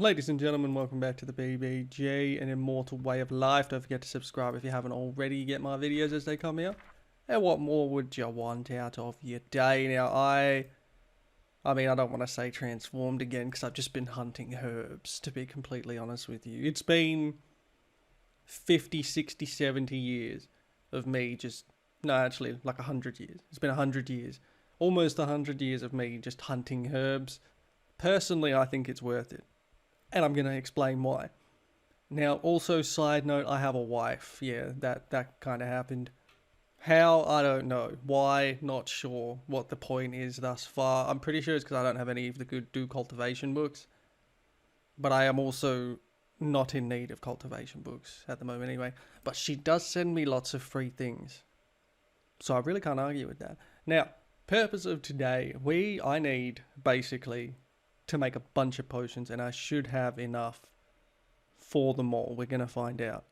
Ladies and gentlemen, welcome back to the BBG, an immortal way of life. Don't forget to subscribe if you haven't already. Get my videos as they come out. And what more would you want out of your day? Now, I mean, I don't want to say transformed again because I've just been hunting herbs, to be completely honest with you. It's been 50, 60, 70 years of me just, no, actually, like 100 years. It's been 100 years. Almost 100 years of me just hunting herbs. Personally, I think it's worth it. And I'm going to explain why. Now, also, side note, I have a wife. Yeah, that kind of happened. How? I don't know. Why? Not sure what the point is thus far. I'm pretty sure it's because I don't have any of the good do cultivation books. But I am also not in need of cultivation books at the moment anyway. But she does send me lots of free things. So I really can't argue with that. Now, purpose of today, I need, basically, to make a bunch of potions, and I should have enough for them all. We're going to find out.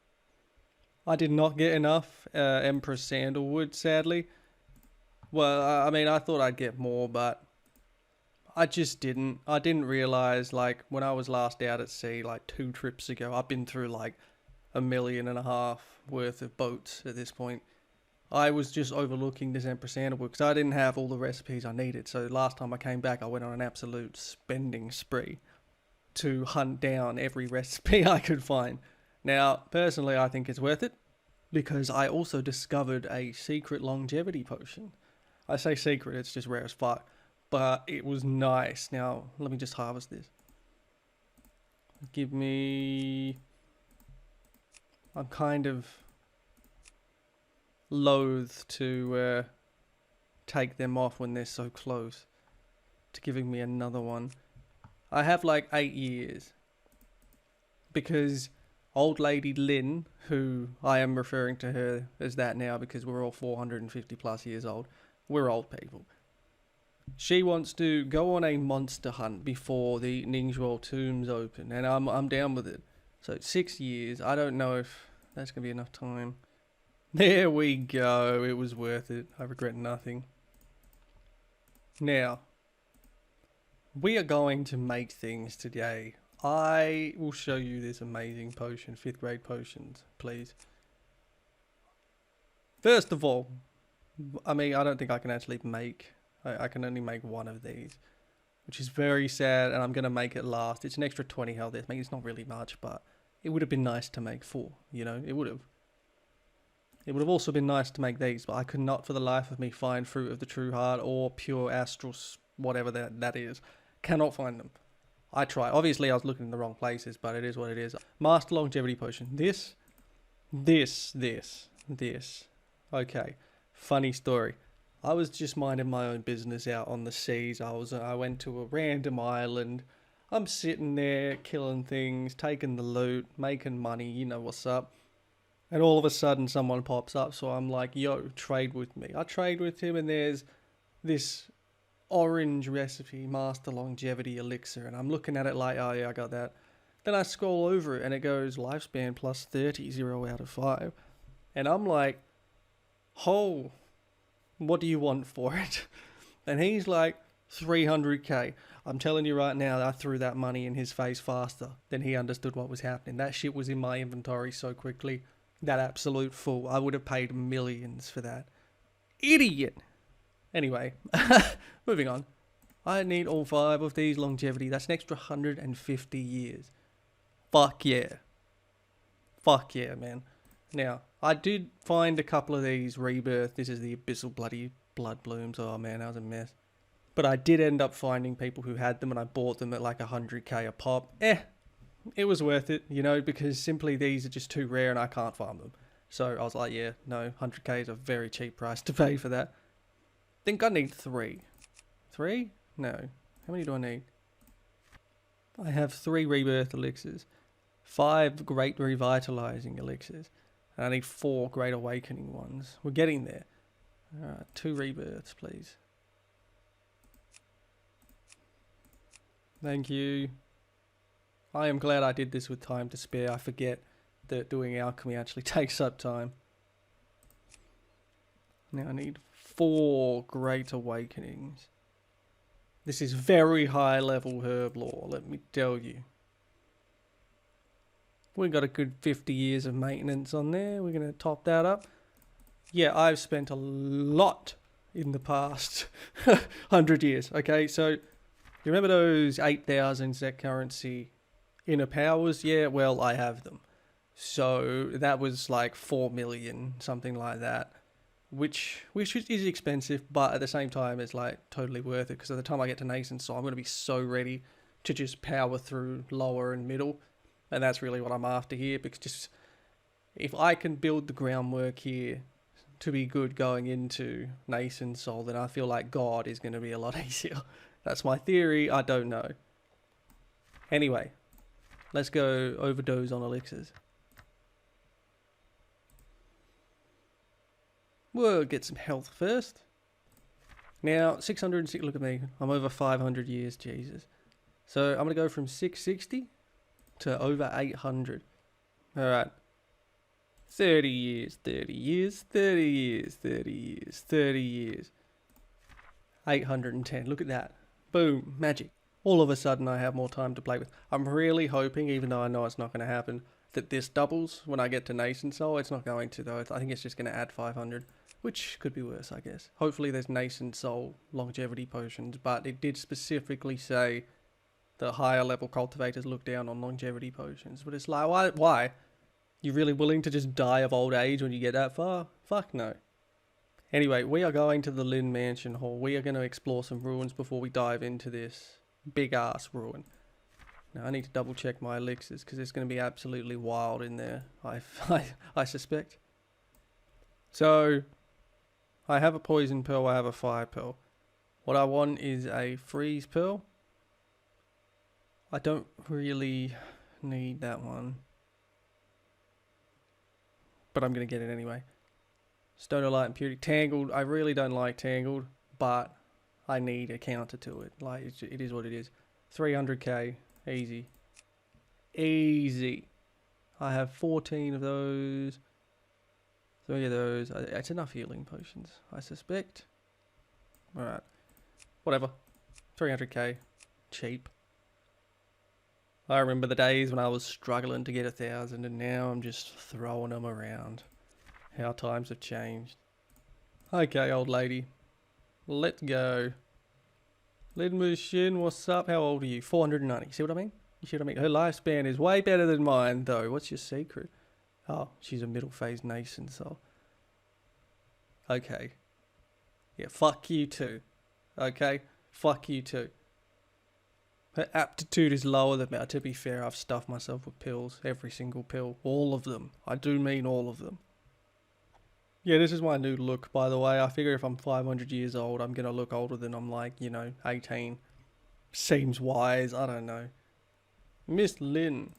I did not get enough Empress Sandalwood, sadly. Well, I mean, I thought I'd get more, but I just didn't. I didn't realize, like, when I was last out at sea, like 2 trips ago, I've been through like 1.5 million worth of boats at this point. I was just overlooking this Empress Sandalwood because I didn't have all the recipes I needed. So last time I came back, I went on an absolute spending spree to hunt down every recipe I could find. Now, personally, I think it's worth it because I also discovered a secret longevity potion. I say secret, it's just rare as fuck, but it was nice. Now, let me just harvest this. Give me... I'm kind of loath to take them off when they're so close to giving me another one. I have like 8 years because old lady Lynn, who I am referring to her as that now because we're all 450 plus years old, we're old people. She wants to go on a monster hunt before the Ningzhou tombs open, and I'm down with it. So 6 years. I don't know if that's gonna be enough time. There we go. It was worth it. I regret nothing. Now, we are going to make things today. I will show you this amazing potion. 5th grade potions, please. First of all, I mean, I don't think I can actually make... I can only make 1 of these, which is very sad, and I'm going to make it last. It's an extra 20 health. I mean, it's not really much, but it would have been nice to make 4, you know? It would have. It would have also been nice to make these, but I could not for the life of me find Fruit of the True Heart or Pure Astral, whatever that is. Cannot find them. I try. Obviously, I was looking in the wrong places, but it is what it is. Master Longevity Potion. This. Okay. Funny story. I was just minding my own business out on the seas. I went to a random island. I'm sitting there killing things, taking the loot, making money. You know what's up. And all of a sudden someone pops up, so I'm like, yo, trade with me. I trade with him, and there's this orange recipe, Master Longevity Elixir, and I'm looking at it like, oh yeah, I got that. Then I scroll over it, and it goes lifespan plus 30, 0 out of 5. And I'm like, oh, what do you want for it? And he's like, 300k. I'm telling you right now, I threw that money in his face faster than he understood what was happening. That shit was in my inventory so quickly. That absolute fool. I would have paid millions for that. Idiot! Anyway, moving on. I need all 5 of these longevity. That's an extra 150 years. Fuck yeah. Fuck yeah, man. Now, I did find a couple of these rebirth. This is the Abyssal Bloody Blood Blooms. Oh man, that was a mess. But I did end up finding people who had them, and I bought them at like 100k a pop. It was worth it, you know, because simply these are just too rare and I can't farm them. So I was like, yeah, no, 100k is a very cheap price to pay for that. Think I need 3. 3? No. How many do I need? I have 3 rebirth elixirs, 5 great revitalizing elixirs, and I need 4 great awakening ones. We're getting there. Alright, 2 rebirths, please. Thank you. I am glad I did this with time to spare. I forget that doing alchemy actually takes up time. Now I need 4 Great Awakenings. This is very high level herb lore, let me tell you. We've got a good 50 years of maintenance on there. We're going to top that up. Yeah, I've spent a lot in the past 100 years. Okay, so you remember those 8,000 Sect currency inner powers? Yeah, well, I have them. So that was like 4 million, something like that. Which is expensive, but at the same time, it's like totally worth it. Because at the time I get to Nascent, so I'm going to be so ready to just power through lower and middle. And that's really what I'm after here. Because just if I can build the groundwork here to be good going into Nascent Soul, then I feel like God is going to be a lot easier. That's my theory. I don't know. Anyway, let's go overdose on elixirs. We'll get some health first. Now, 606, look at me. I'm over 500 years, Jesus. So I'm going to go from 660 to over 800. Alright. 30 years, 30 years, 30 years, 30 years, 30 years. 810, look at that. Boom, magic. All of a sudden I have more time to play with. I'm really hoping, even though I know it's not going to happen, that this doubles when I get to Nascent Soul. It's not going to though. I think it's just going to add 500. Which could be worse, I guess. Hopefully there's Nascent Soul longevity potions, but it did specifically say the higher level cultivators look down on longevity potions. But it's like, why? You really willing to just die of old age when you get that far? Fuck no. Anyway, we are going to the Lin Mansion Hall. We are going to explore some ruins before we dive into this big ass ruin. Now I need to double check my elixirs because it's going to be absolutely wild in there, I suspect. So I have a poison pearl, I have a fire pearl. What I want is a freeze pearl. I don't really need that one, but I'm going to get it anyway. Stone of Light and Purity. Tangled, I really don't like Tangled, but I need a counter to it. Like, it is what it is. 300k, easy. Easy. I have 14 of those. 3 of those. It's enough healing potions, I suspect. Alright. Whatever. 300k. Cheap. I remember the days when I was struggling to get 1,000 and now I'm just throwing them around. How times have changed. Okay, old lady. Let's go. Lin Mushin, what's up? How old are you? 490. See what I mean? You see what I mean? Her lifespan is way better than mine, though. What's your secret? Oh, she's a middle phase Nascent Soul. Okay. Yeah, fuck you too. Okay? Fuck you too. Her aptitude is lower than mine. To be fair, I've stuffed myself with pills. Every single pill. All of them. I do mean all of them. Yeah, this is my new look, by the way. I figure if I'm 500 years old, I'm going to look older than I'm like, 18. Seems wise. I don't know. Miss Lin.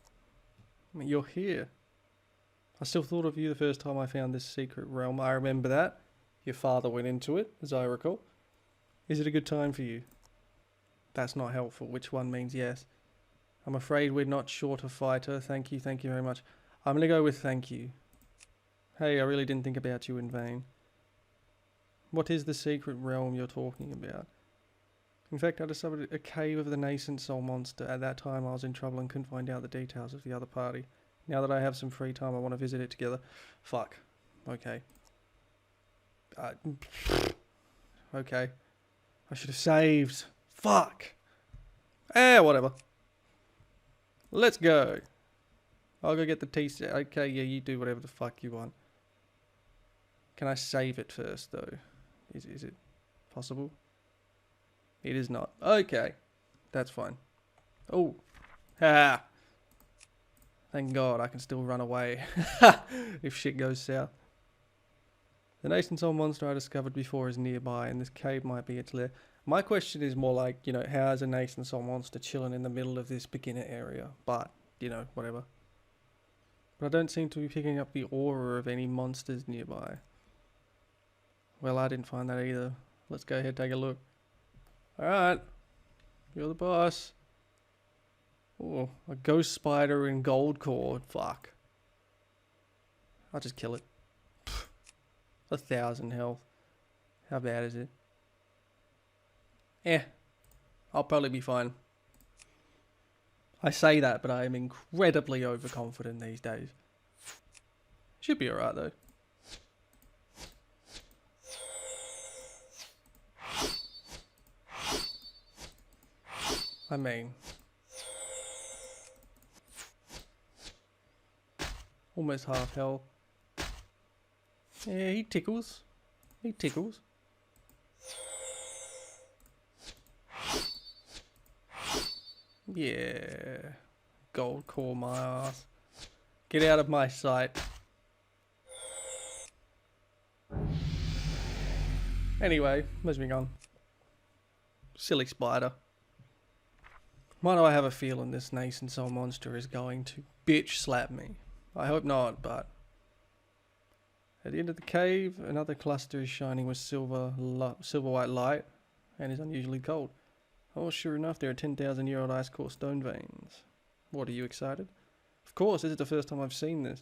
You're here. I still thought of you the first time I found this secret realm. I remember that. Your father went into it, as I recall. Is it a good time for you? That's not helpful. Which one means yes? I'm afraid we're not short a fighter. Thank you very much. I'm going to go with thank you. Hey, I really didn't think about you in vain. What is the secret realm you're talking about? In fact, I discovered a cave of the Nascent Soul monster. At that time, I was in trouble and couldn't find out the details of the other party. Now that I have some free time, I want to visit it together. Fuck. Okay. Okay. I should have saved. Fuck. Whatever. Let's go. I'll go get the tea set. Okay, yeah, you do whatever the fuck you want. Can I save it first, though? Is it possible? It is not. Okay. That's fine. Oh. Ha. Thank God I can still run away. If shit goes south. The Nascent Soul monster I discovered before is nearby, and this cave might be its lair. My question is more like, how is a Nascent Soul monster chilling in the middle of this beginner area? But, whatever. But I don't seem to be picking up the aura of any monsters nearby. Well, I didn't find that either. Let's go ahead and take a look. Alright. You're the boss. Oh, a ghost spider in gold cord. Fuck. I'll just kill it. 1,000 health. How bad is it? I'll probably be fine. I say that, but I am incredibly overconfident these days. Should be alright though. I mean, almost half health. Yeah, he tickles. He tickles. Yeah. Gold core my ass. Get out of my sight. Anyway, moving on. Silly spider. Why do I have a feeling this Nascent Soul monster is going to bitch slap me? I hope not, but... At the end of the cave, another cluster is shining with silver white light and is unusually cold. Oh, sure enough, there are 10,000-year-old ice core stone veins. What, are you excited? Of course, this is the first time I've seen this.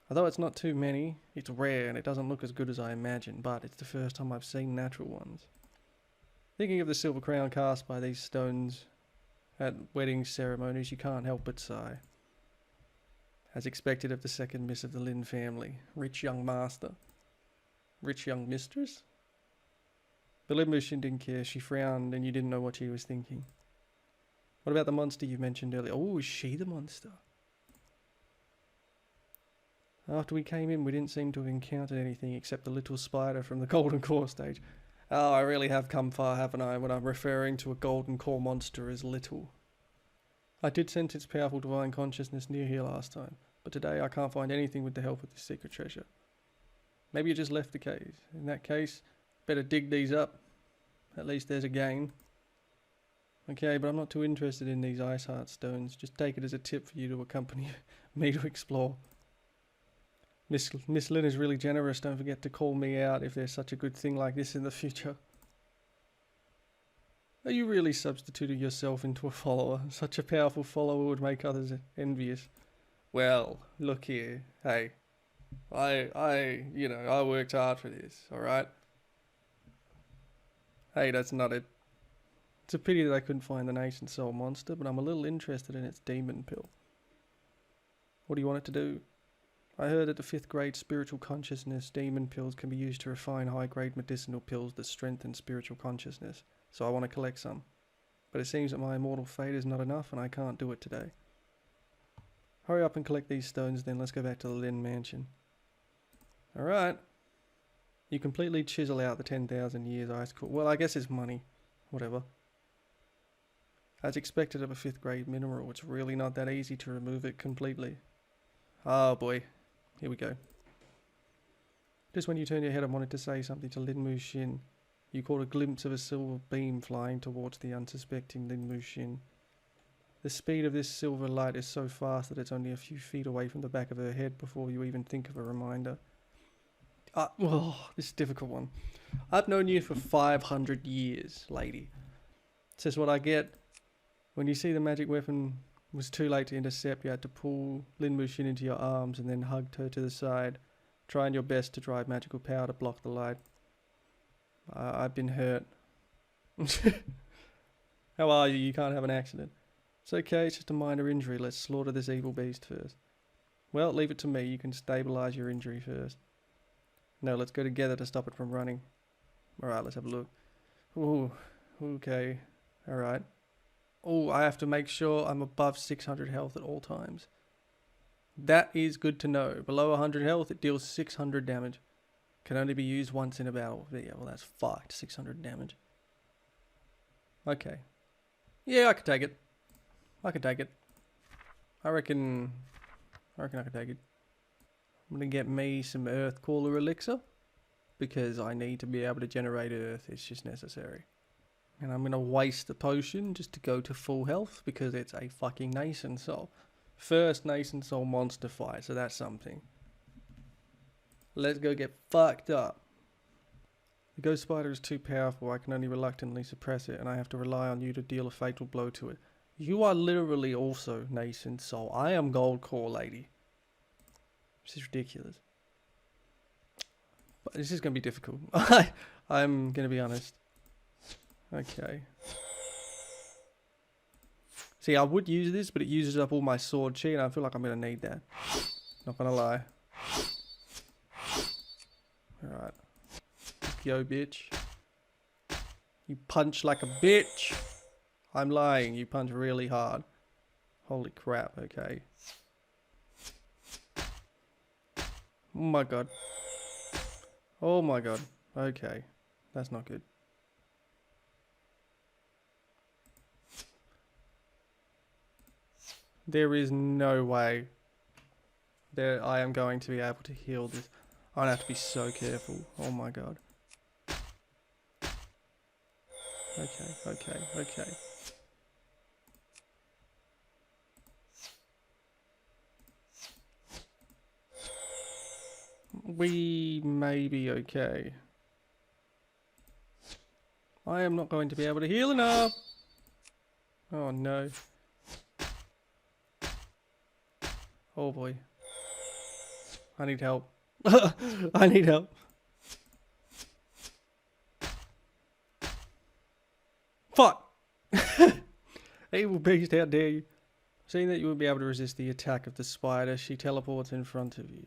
Although it's not too many, it's rare and it doesn't look as good as I imagined, but it's the first time I've seen natural ones. Thinking of the silver crown cast by these stones at wedding ceremonies, you can't help but sigh. As expected of the second miss of the Lin family, rich young master. Rich young mistress? But Lin Mushin didn't care, she frowned and you didn't know what she was thinking. What about the monster you mentioned earlier? Oh, is she the monster? After we came in, we didn't seem to have encountered anything except the little spider from the golden core stage. Oh, I really have come far, haven't I, when I'm referring to a golden core monster as little. I did sense its powerful divine consciousness near here last time, but today I can't find anything with the help of this secret treasure. Maybe it just left the cave. In that case, better dig these up. At least there's a gain. Okay, but I'm not too interested in these ice heart stones. Just take it as a tip for you to accompany me to explore. Miss Lin is really generous. Don't forget to call me out if there's such a good thing like this in the future. Are you really substituting yourself into a follower? Such a powerful follower would make others envious. Well, look here. Hey, I worked hard for this, alright? Hey, that's not it. It's a pity that I couldn't find the Nascent Soul monster, but I'm a little interested in its demon pill. What do you want it to do? I heard that the 5th grade spiritual consciousness demon pills can be used to refine high-grade medicinal pills that strengthen spiritual consciousness. So I want to collect some. But it seems that my immortal fate is not enough and I can't do it today. Hurry up and collect these stones, then let's go back to the Lin mansion. Alright. You completely chisel out the 10,000 years ice core. Well, I guess it's money. Whatever. As expected of a 5th grade mineral, it's really not that easy to remove it completely. Oh boy. Here we go. Just when you turned your head and wanted to say something to Lin Mushin, you caught a glimpse of a silver beam flying towards the unsuspecting Lin Mushin. The speed of this silver light is so fast that it's only a few feet away from the back of her head before you even think of a reminder. This is a difficult one. I've known you for 500 years, lady. It's just what I get. When you see the magic weapon was too late to intercept, you had to pull Lin Mushin into your arms and then hugged her to the side, trying your best to drive magical power to block the light. I've been hurt. How are you? You can't have an accident. It's okay, it's just a minor injury. Let's slaughter this evil beast first. Well, leave it to me. You can stabilize your injury first. No, let's go together to stop it from running. Alright, let's have a look. Ooh, okay. Alright. Oh, I have to make sure I'm above 600 health at all times. That is good to know. Below 100 health, it deals 600 damage. Can only be used once in a battle. Yeah, well that's fucked. 600 damage. Okay. Yeah, I could take it. I could take it. I reckon I could take it. I'm gonna get me some earth cooler elixir. Because I need to be able to generate earth. It's just necessary. And I'm gonna waste the potion just to go to full health. Because it's a fucking Nascent Soul. First Nascent Soul monster fight. So that's something. Let's go get fucked up. The ghost spider is too powerful. I can only reluctantly suppress it, and I have to rely on you to deal a fatal blow to it. You are literally also Nascent Soul. I am Gold Core Lady. This is ridiculous. But this is going to be difficult. I'm going to be honest. Okay. See, I would use this, but it uses up all my sword chi, and I feel like I'm going to need that. Not going to lie. Alright. Yo, bitch. You punch like a bitch. I'm lying. You punch really hard. Holy crap. Okay. Oh my god. Oh my god. Okay. That's not good. There is no way that I am going to be able to heal this. I'm going to have to be so careful. Oh my god. Okay, okay, okay. We may be okay. I am not going to be able to heal enough. Oh no. Oh boy. I need help. I need help. Fuck! Evil beast, how dare you. Seeing that you will be able to resist the attack of the spider, she teleports in front of you.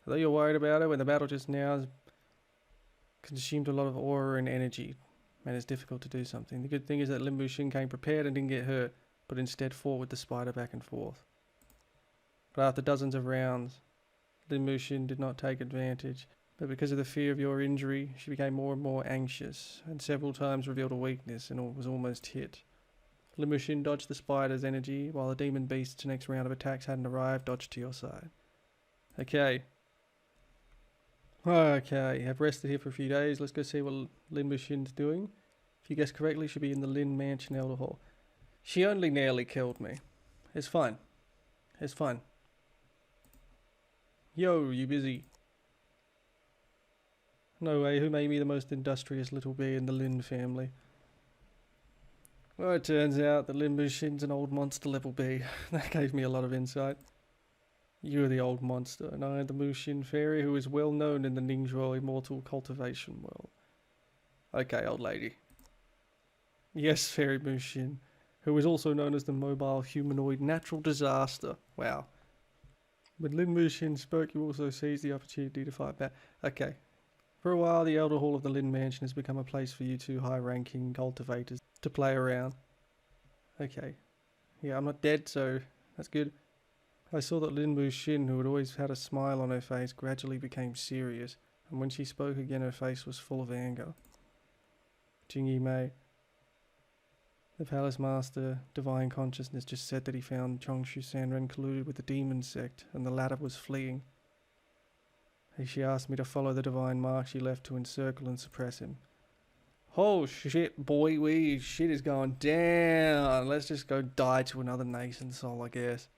Although you're worried about her, when the battle just now has consumed a lot of aura and energy, and it's difficult to do something. The good thing is that Lin came prepared and didn't get hurt, but instead fought with the spider back and forth. But after dozens of rounds, Lin did not take advantage, but because of the fear of your injury, she became more and more anxious, and several times revealed a weakness and was almost hit. Lin dodged the spider's energy, while the demon beast's next round of attacks hadn't arrived, dodged to your side. Okay. Okay, have rested here for a few days. Let's go see what Lin doing. If you guessed correctly, she'll be in the Lin Mansion Elder Hall. She only nearly killed me. It's fine. It's fine. Yo, you busy? No way, who made me the most industrious little bee in the Lin family? Well, it turns out that Lin Mushin's an old monster level bee. That gave me a lot of insight. You're the old monster, and I am the Mushin fairy who is well known in the Ningzhou Immortal cultivation world. Okay, old lady. Yes, Fairy Mushin, who is also known as the mobile humanoid natural disaster. Wow. When Lin Mushin spoke, you also seized the opportunity to fight back. Okay. For a while, the Elder Hall of the Lin Mansion has become a place for you two high-ranking cultivators to play around. Okay. Yeah, I'm not dead, so that's good. I saw that Lin Mushin, who had always had a smile on her face, gradually became serious, and when she spoke again, her face was full of anger. Jingyi Mei. The Palace Master, Divine Consciousness, just said that he found Zhongshu Sanren colluded with the Demon Sect, and the latter was fleeing. She asked me to follow the divine mark she left to encircle and suppress him. Oh shit, boy, shit is going down. Let's just go die to another Nascent soul, I guess.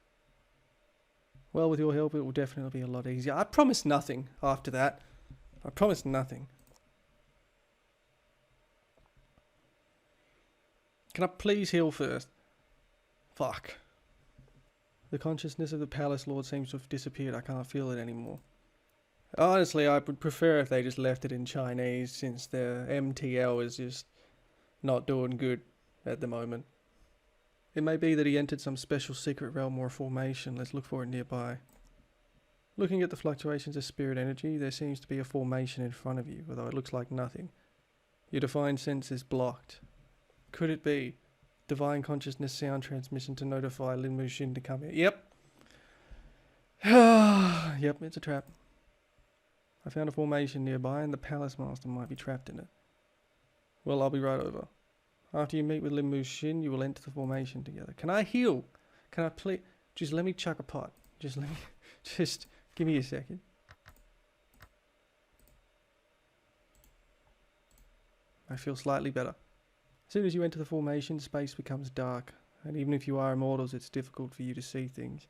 Well, with your help, it will definitely be a lot easier. I promise nothing after that. I promise nothing. Can I please heal first? Fuck. The consciousness of the Palace Lord seems to have disappeared. I can't feel it anymore. Honestly, I would prefer if they just left it in Chinese, since their MTL is just not doing good at the moment. It may be that he entered some special secret realm or formation. Let's look for it nearby. Looking at the fluctuations of spirit energy, there seems to be a formation in front of you, although it looks like nothing. Your divine sense is blocked. Could it be divine consciousness sound transmission to notify Lin Mushin to come here? Yep. Yep, it's a trap. I found a formation nearby and the Palace Master might be trapped in it. Well, I'll be right over. After you meet with Lin Mushin, you will enter the formation together. Can I heal? Can I please? Just let me chuck a pot. Just give me a second. I feel slightly better. As soon as you enter the formation, space becomes dark, and even if you are immortals, it's difficult for you to see things.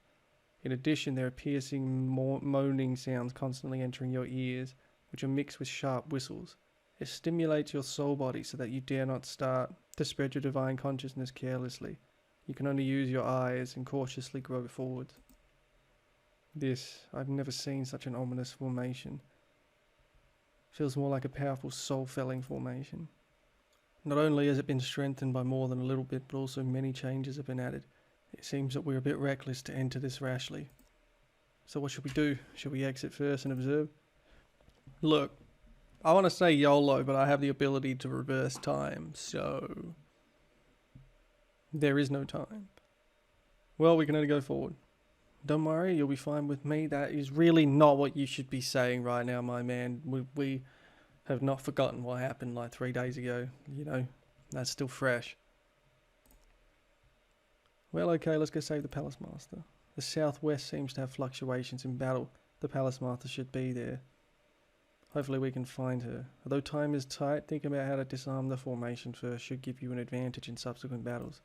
In addition, there are piercing, moaning sounds constantly entering your ears, which are mixed with sharp whistles. It stimulates your soul body so that you dare not start to spread your divine consciousness carelessly. You can only use your eyes and cautiously grow forward. I've never seen such an ominous formation. Feels more like a powerful soul-felling formation. Not only has it been strengthened by more than a little bit, but also many changes have been added. It seems that we're a bit reckless to enter this rashly. So what should we do? Should we exit first and observe? Look, I want to say YOLO, but I have the ability to reverse time, so there is no time. Well, we can only go forward. Don't worry, you'll be fine with me. That is really not what you should be saying right now, my man. We have not forgotten what happened like 3 days ago, you know. That's still fresh. Well, okay, let's go save the Palace Master. The southwest seems to have fluctuations in battle. The Palace Master should be there. Hopefully we can find her. Although time is tight, thinking about how to disarm the formation first should give you an advantage in subsequent battles.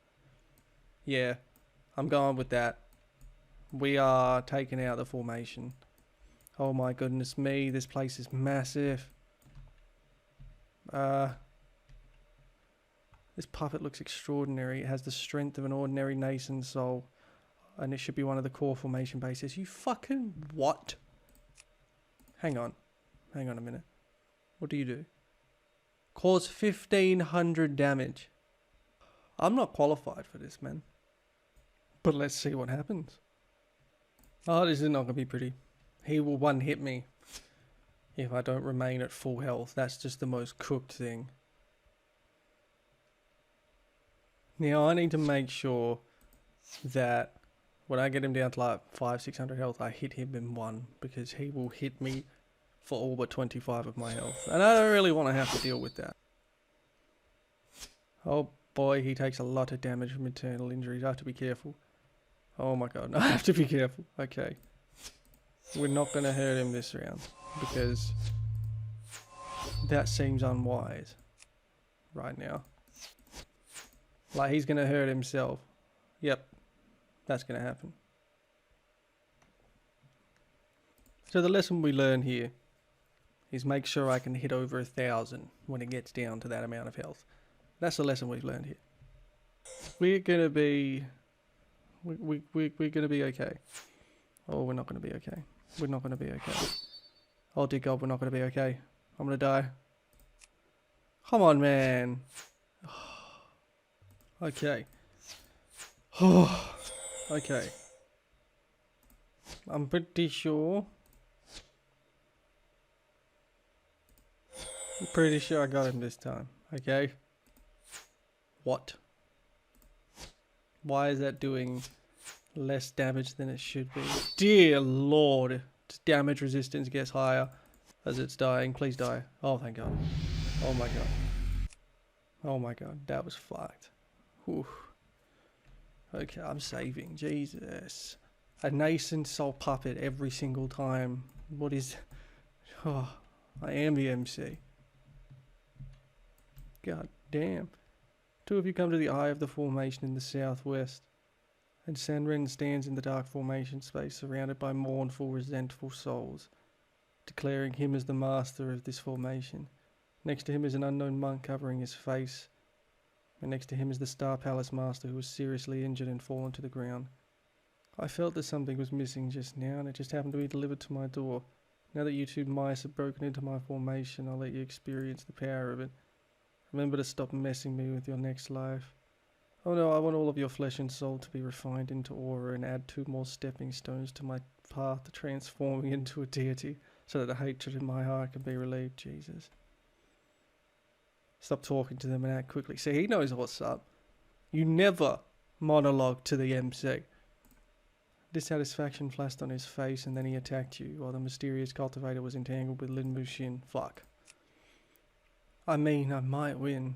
Yeah, I'm going with that. We are taking out the formation. Oh my goodness me, this place is massive. This puppet looks extraordinary. It has the strength of an ordinary nascent soul. And it should be one of the core formation bases. You fucking what? Hang on. Hang on a minute. What do you do? Cause 1500 damage. I'm not qualified for this, man. But let's see what happens. Oh, this is not going to be pretty. He will one-hit me if I don't remain at full health. That's just the most cooked thing. Now, I need to make sure that when I get him down to like 500-600 health, I hit him in one, because he will hit me for all but 25 of my health. And I don't really want to have to deal with that. Oh boy, he takes a lot of damage from internal injuries. I have to be careful. Oh my god, I have to be careful. Okay. We're not going to hurt him this round, because that seems unwise right now. Like, he's going to hurt himself. Yep, that's going to happen. So the lesson we learn here is make sure I can hit over 1,000 when it gets down to that amount of health. That's the lesson we've learned here. We're going to be... We're going to be okay. Oh, we're not going to be okay. We're not going to be okay. Oh dear God, we're not going to be okay. I'm going to die. Come on, man. Okay. Okay. I'm pretty sure. I'm pretty sure I got him this time. Okay. What? Why is that doing less damage than it should be? Dear Lord. Damage resistance gets higher as it's dying. Please die. Oh, thank God. Oh my God. Oh my God. That was fucked. Whew. Okay, I'm saving. Jesus. A nascent soul puppet every single time. What is... Oh, I am the MC. God damn. Two of you come to the eye of the formation in the southwest, and Sanren stands in the dark formation space surrounded by mournful, resentful souls, declaring him as the master of this formation. Next to him is an unknown monk covering his face, and next to him is the Star Palace Master, who was seriously injured and fallen to the ground. I felt that something was missing just now, and it just happened to be delivered to my door. Now that you two mice have broken into my formation, I'll let you experience the power of it. Remember to stop messing me with your next life. Oh no, I want all of your flesh and soul to be refined into aura and add 2 more stepping stones to my path to transforming into a deity, so that the hatred in my heart can be relieved. Jesus. Stop talking to them and act quickly. See, he knows what's up. You never monologue to the MC. Dissatisfaction flashed on his face, and then he attacked you, while the mysterious cultivator was entangled with Lin Mushin. Fuck. I mean, I might win.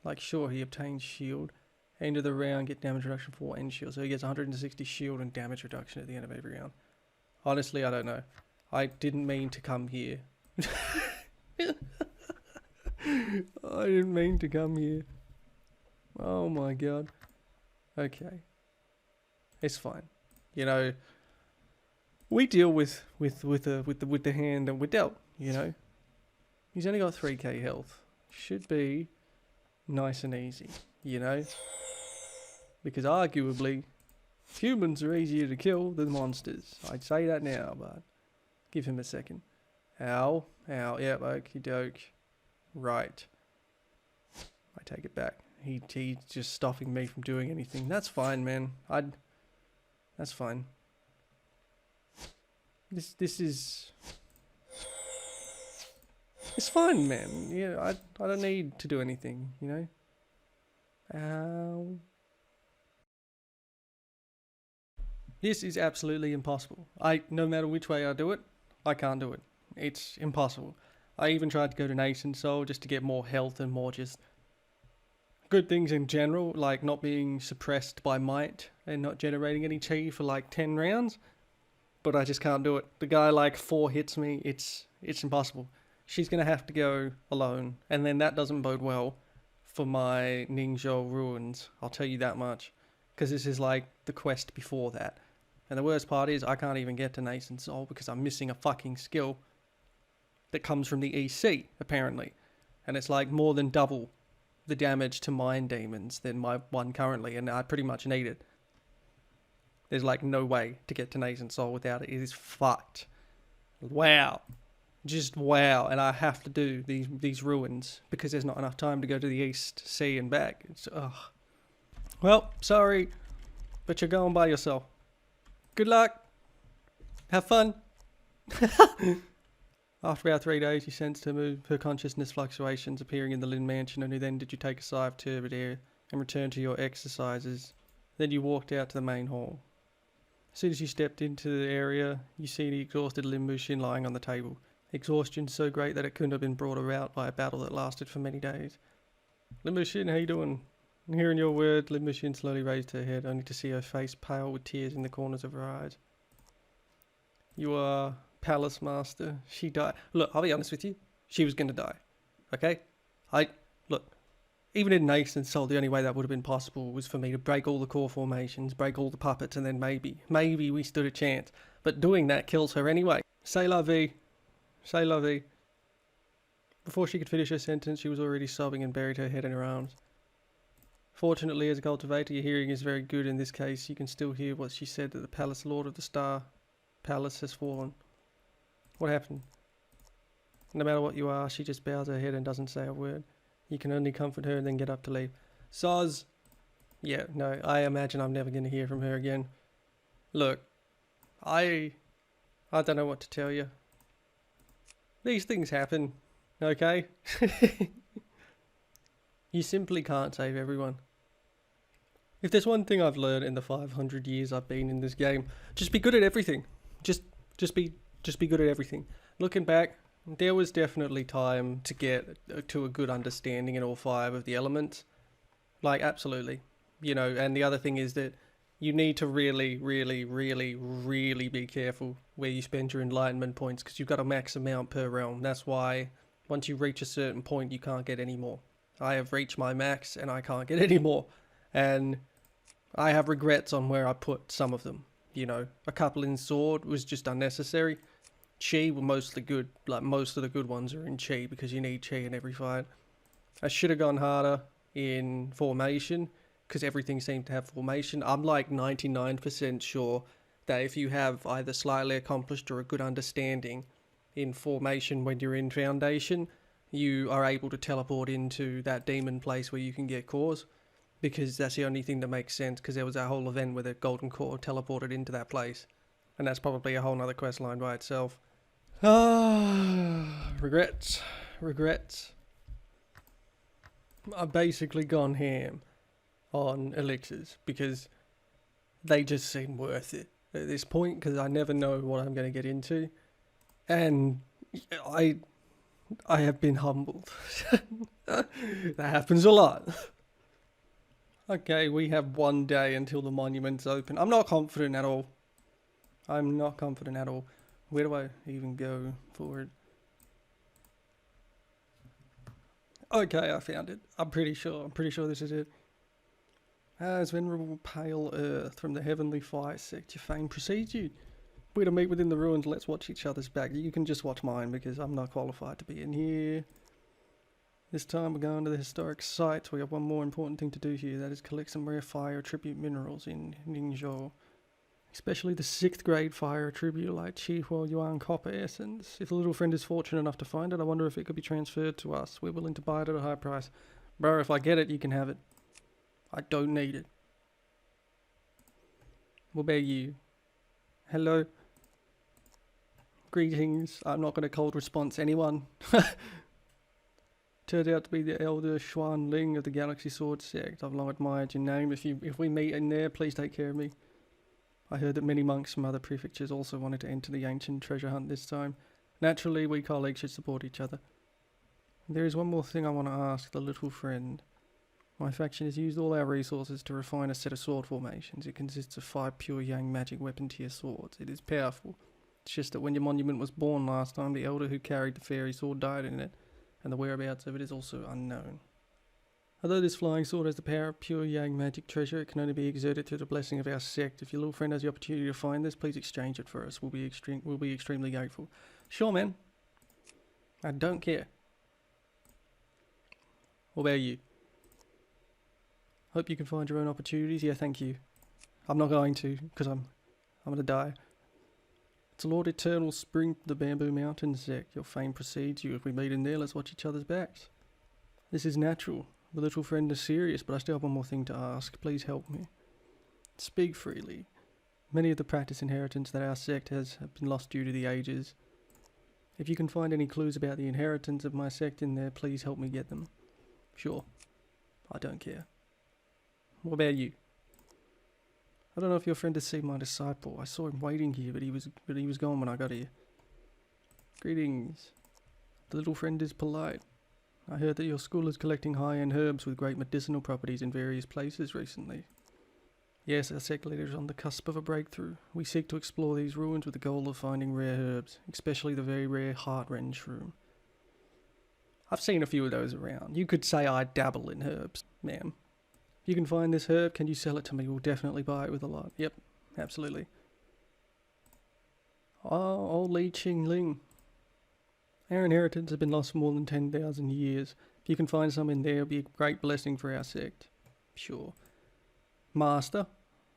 Like, sure, he obtains shield. End of the round, get damage reduction 4 and shield. So he gets 160 shield and damage reduction at the end of every round. Honestly, I don't know. I didn't mean to come here. I didn't mean to come here. Oh my God. Okay. It's fine. You know, we deal with the hand that we're dealt, you know. He's only got 3k health. Should be nice and easy, you know. Because arguably, humans are easier to kill than monsters. I'd say that now, but give him a second. Ow, ow, yep, okie doke. Right. I take it back. he's just stopping me from doing anything. That's fine, man. That's fine. This is... It's fine, man. Yeah, I don't need to do anything, you know? Ow. This is absolutely impossible. No matter which way I do it, I can't do it. It's impossible. I even tried to go to Nascent Soul just to get more health and more just good things in general, like not being suppressed by might and not generating any chi for like 10 rounds. But I just can't do it. The guy like 4 hits me. It's impossible. She's going to have to go alone. And then that doesn't bode well for my Ningzhou ruins. I'll tell you that much. Because this is like the quest before that. And the worst part is I can't even get to Nascent Soul because I'm missing a fucking skill that comes from the EC, apparently. And it's like more than double the damage to mind demons than my one currently. And I pretty much need it. There's like no way to get to Nascent Soul without it. It is fucked. Wow. Just wow. And I have to do these ruins because there's not enough time to go to the East Sea and back. It's, ugh. Well, sorry, but you're going by yourself. Good luck. Have fun. After about 3 days, you sensed her consciousness fluctuations appearing in the Lin Mansion. Only then did you take a sigh of turbid air and return to your exercises. Then you walked out to the main hall. As soon as you stepped into the area, you see the exhausted Lin Mushin lying on the table. Exhaustion so great that it couldn't have been brought about by a battle that lasted for many days. Lin Mushin, how you doing? And hearing your word, Lin Mushin slowly raised her head, only to see her face pale with tears in the corners of her eyes. You are Palace Master. She died. Look, I'll be honest with you. She was going to die. Okay? Look, even in Nascent Soul, the only way that would have been possible was for me to break all the core formations, break all the puppets, and then maybe we stood a chance. But doing that kills her anyway. C'est la vie. C'est la vie. Before she could finish her sentence, she was already sobbing and buried her head in her arms. Fortunately, as a cultivator, your hearing is very good. In this case, you can still hear what she said, that the Palace Lord of the Star Palace has fallen. What happened? No matter what you are, she just bows her head and doesn't say a word. You can only comfort her and then get up to leave. Soz! Yeah, no, I imagine I'm never going to hear from her again. Look, I don't know what to tell you. These things happen, okay? You simply can't save everyone. If there's one thing I've learned in the 500 years I've been in this game, just be good at everything. Just be good at everything. Looking back, there was definitely time to get to a good understanding in all 5 of the elements. Like, absolutely. You know, and the other thing is that you need to really be careful where you spend your enlightenment points, because you've got a max amount per realm. That's why once you reach a certain point, you can't get any more. I have reached my max and I can't get any more. And I have regrets on where I put some of them. You know, a couple in sword was just unnecessary. Chi were mostly good. Like, most of the good ones are in chi because you need chi in every fight. I should have gone harder in formation because everything seemed to have formation. I'm like 99% sure that if you have either slightly accomplished or a good understanding in formation when you're in foundation, you are able to teleport into that demon place where you can get cores, because that's the only thing that makes sense, because there was that whole event where the golden core teleported into that place, and that's probably a whole nother quest line by itself. Regrets. I've basically gone ham on Elixirs because they just seem worth it at this point, because I never know what I'm going to get into, and I have been humbled. That happens a lot. Okay, we have 1 day until the monument's open. I'm not confident at all. Where do I even go for it? Okay, I found it. I'm pretty sure this is it. As venerable pale earth from the heavenly fire sect, your fame precedes you. We're to meet within the ruins. Let's watch each other's back. You can just watch mine because I'm not qualified to be in here. This time we're going to the historic sites. We have one more important thing to do here. That is collect some rare fire attribute minerals in Ningzhou. Especially the 6th grade fire attribute like Qi Huo Yuan copper essence. If the little friend is fortunate enough to find it, I wonder if it could be transferred to us. We're willing to buy it at a high price. Bro, if I get it, you can have it. I don't need it. What about you? Hello? Greetings. I'm not going to cold response anyone. Turned out to be the elder Xuan Ling of the Galaxy Sword Sect. I've long admired your name. If we meet in there, please take care of me. I heard that many monks from other prefectures also wanted to enter the ancient treasure hunt this time. Naturally, we colleagues should support each other. There is one more thing I want to ask the little friend. My faction has used all our resources to refine a set of sword formations. It consists of 5 pure yang magic weapon tier swords. It is powerful. It's just that when your monument was born last time, the elder who carried the fairy sword died in it, and the whereabouts of it is also unknown. Although this flying sword has the power of pure yang magic treasure, it can only be exerted through the blessing of our sect. If your little friend has the opportunity to find this, please exchange it for us. We'll be extremely grateful. Sure, man. I don't care. What about you? Hope you can find your own opportunities. Yeah, thank you. I'm not going to, because I'm going to die. It's Lord Eternal Spring, the Bamboo Mountain Sect. Your fame precedes you. If we meet in there, let's watch each other's backs. This is natural. The little friend is serious, but I still have one more thing to ask. Please help me. Speak freely. Many of the practice inheritance that our sect has have been lost due to the ages. If you can find any clues about the inheritance of my sect in there, please help me get them. Sure. I don't care. What about you? I don't know if your friend has seen my disciple. I saw him waiting here, but he was gone when I got here. Greetings. The little friend is polite. I heard that your school is collecting high-end herbs with great medicinal properties in various places recently. Yes, our sect leader is on the cusp of a breakthrough. We seek to explore these ruins with the goal of finding rare herbs, especially the very rare heart-wrench shroom. I've seen a few of those around. You could say I dabble in herbs, ma'am. If you can find this herb, can you sell it to me? We'll definitely buy it with a lot. Yep, absolutely. Oh, old Li Qingling. Our inheritance has been lost for more than 10,000 years. If you can find some in there, it'll be a great blessing for our sect. Sure. Master.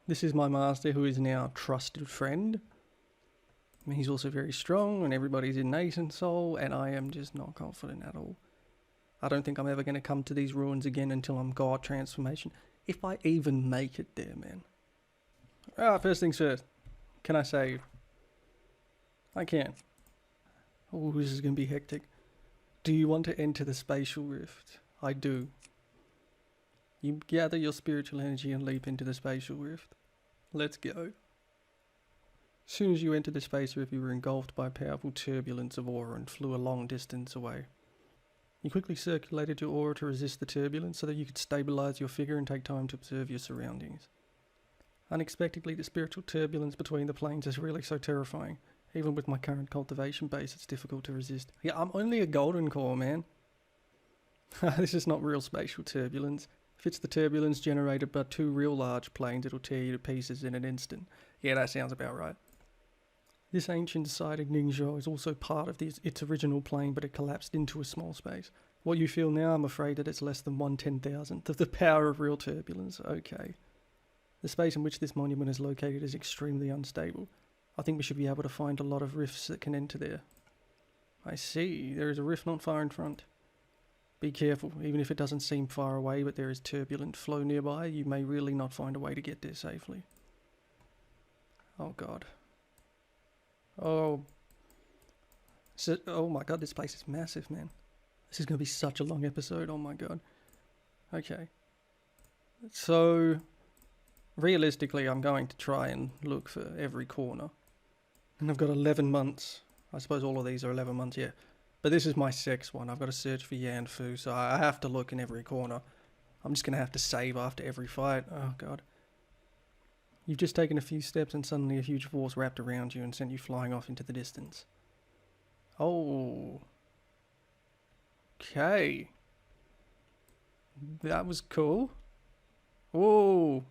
This is my master, who is now trusted friend. I mean, he's also very strong, and everybody's in Nascent soul, and I am just not confident at all. I don't think I'm ever going to come to these ruins again until I'm God transformation. If I even make it there, man. Ah, first things first. Can I save? I can. Oh, this is going to be hectic. Do you want to enter the spatial rift? I do. You gather your spiritual energy and leap into the spatial rift. Let's go. As soon as you entered the space rift, you were engulfed by powerful turbulence of aura and flew a long distance away. You quickly circulated your aura to resist the turbulence so that you could stabilize your figure and take time to observe your surroundings. Unexpectedly, the spiritual turbulence between the planes is really so terrifying. Even with my current cultivation base, it's difficult to resist. Yeah, I'm only a golden core, man. This is not real spatial turbulence. If it's the turbulence generated by 2 real large planes, it'll tear you to pieces in an instant. Yeah, that sounds about right. This ancient site of Ningzhou is also part of its original plane, but it collapsed into a small space. What you feel now, I'm afraid that it's less than 1/10,000th of the power of real turbulence. Okay. The space in which this monument is located is extremely unstable. I think we should be able to find a lot of rifts that can enter there. I see. There is a rift not far in front. Be careful. Even if it doesn't seem far away, but there is turbulent flow nearby, you may really not find a way to get there safely. Oh god. Oh. So, oh my god, this place is massive, man. This is going to be such a long episode. Oh my god. Okay. So, realistically, I'm going to try and look for every corner. And I've got 11 months. I suppose all of these are 11 months, yeah. But this is my sex one. I've got to search for Yan Fu, so I have to look in every corner. I'm just going to have to save after every fight. Oh god. You've just taken a few steps and suddenly a huge force wrapped around you and sent you flying off into the distance. Oh. Okay. That was cool. Oh.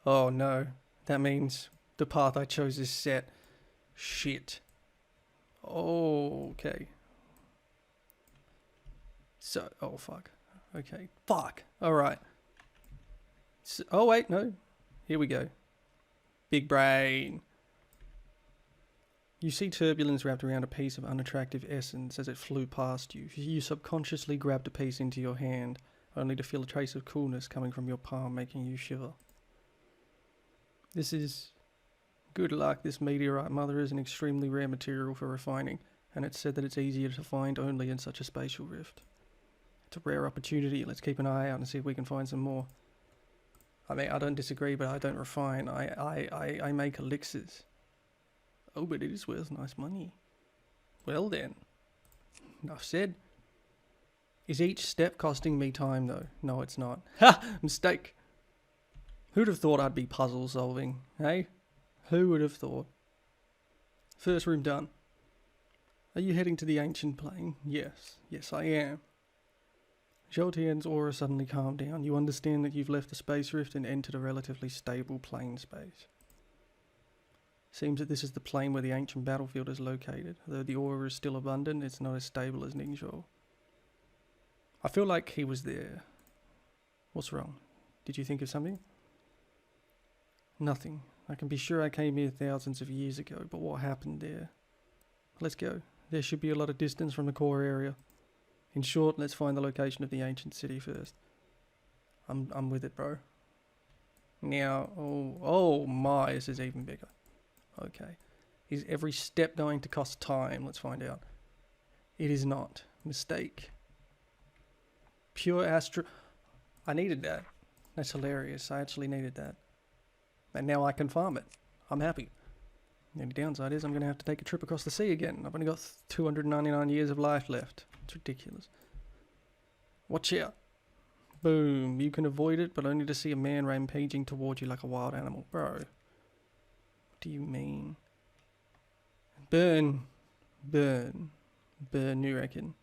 Oh no. That means the path I chose is set. Shit. Oh, okay. So, oh fuck. Okay. Fuck. Alright. So, oh wait, no. Here we go. Big brain. You see turbulence wrapped around a piece of unattractive essence as it flew past you. You subconsciously grabbed a piece into your hand. only to feel a trace of coolness coming from your palm, making you shiver. This is good luck. This meteorite mother is an extremely rare material for refining, and it's said that it's easier to find only in such a spatial rift. It's a rare opportunity. Let's keep an eye out and see if we can find some more. I mean, I don't disagree, but I don't refine. I make elixirs. Oh, but it is worth nice money. Well then, enough said. Is each step costing me time though? No, it's not. Ha! Mistake! Who'd have thought I'd be puzzle solving, hey? Who would have thought? First room done. Are you heading to the ancient plane? Yes. Yes, I am. Zhou aura suddenly calmed down. You understand that you've left the space rift and entered a relatively stable plane space. Seems that this is the plane where the ancient battlefield is located. Though the aura is still abundant, it's not as stable as Ningzhou. I feel like he was there. What's wrong? Did you think of something? Nothing. I can be sure I came here thousands of years ago, but what happened there? Let's go. There should be a lot of distance from the core area. In short, let's find the location of the ancient city first. I'm with it, bro. Now, oh my, this is even bigger. Okay. Is every step going to cost time? Let's find out. It is not. Mistake. Pure astro... I needed that. That's hilarious. I actually needed that. And now I can farm it. I'm happy. The only downside is I'm going to have to take a trip across the sea again. I've only got 299 years of life left. It's ridiculous. Watch out. Boom. You can avoid it, but only to see a man rampaging towards you like a wild animal. Bro. What do you mean? Burn. Burn. Burn, you reckon?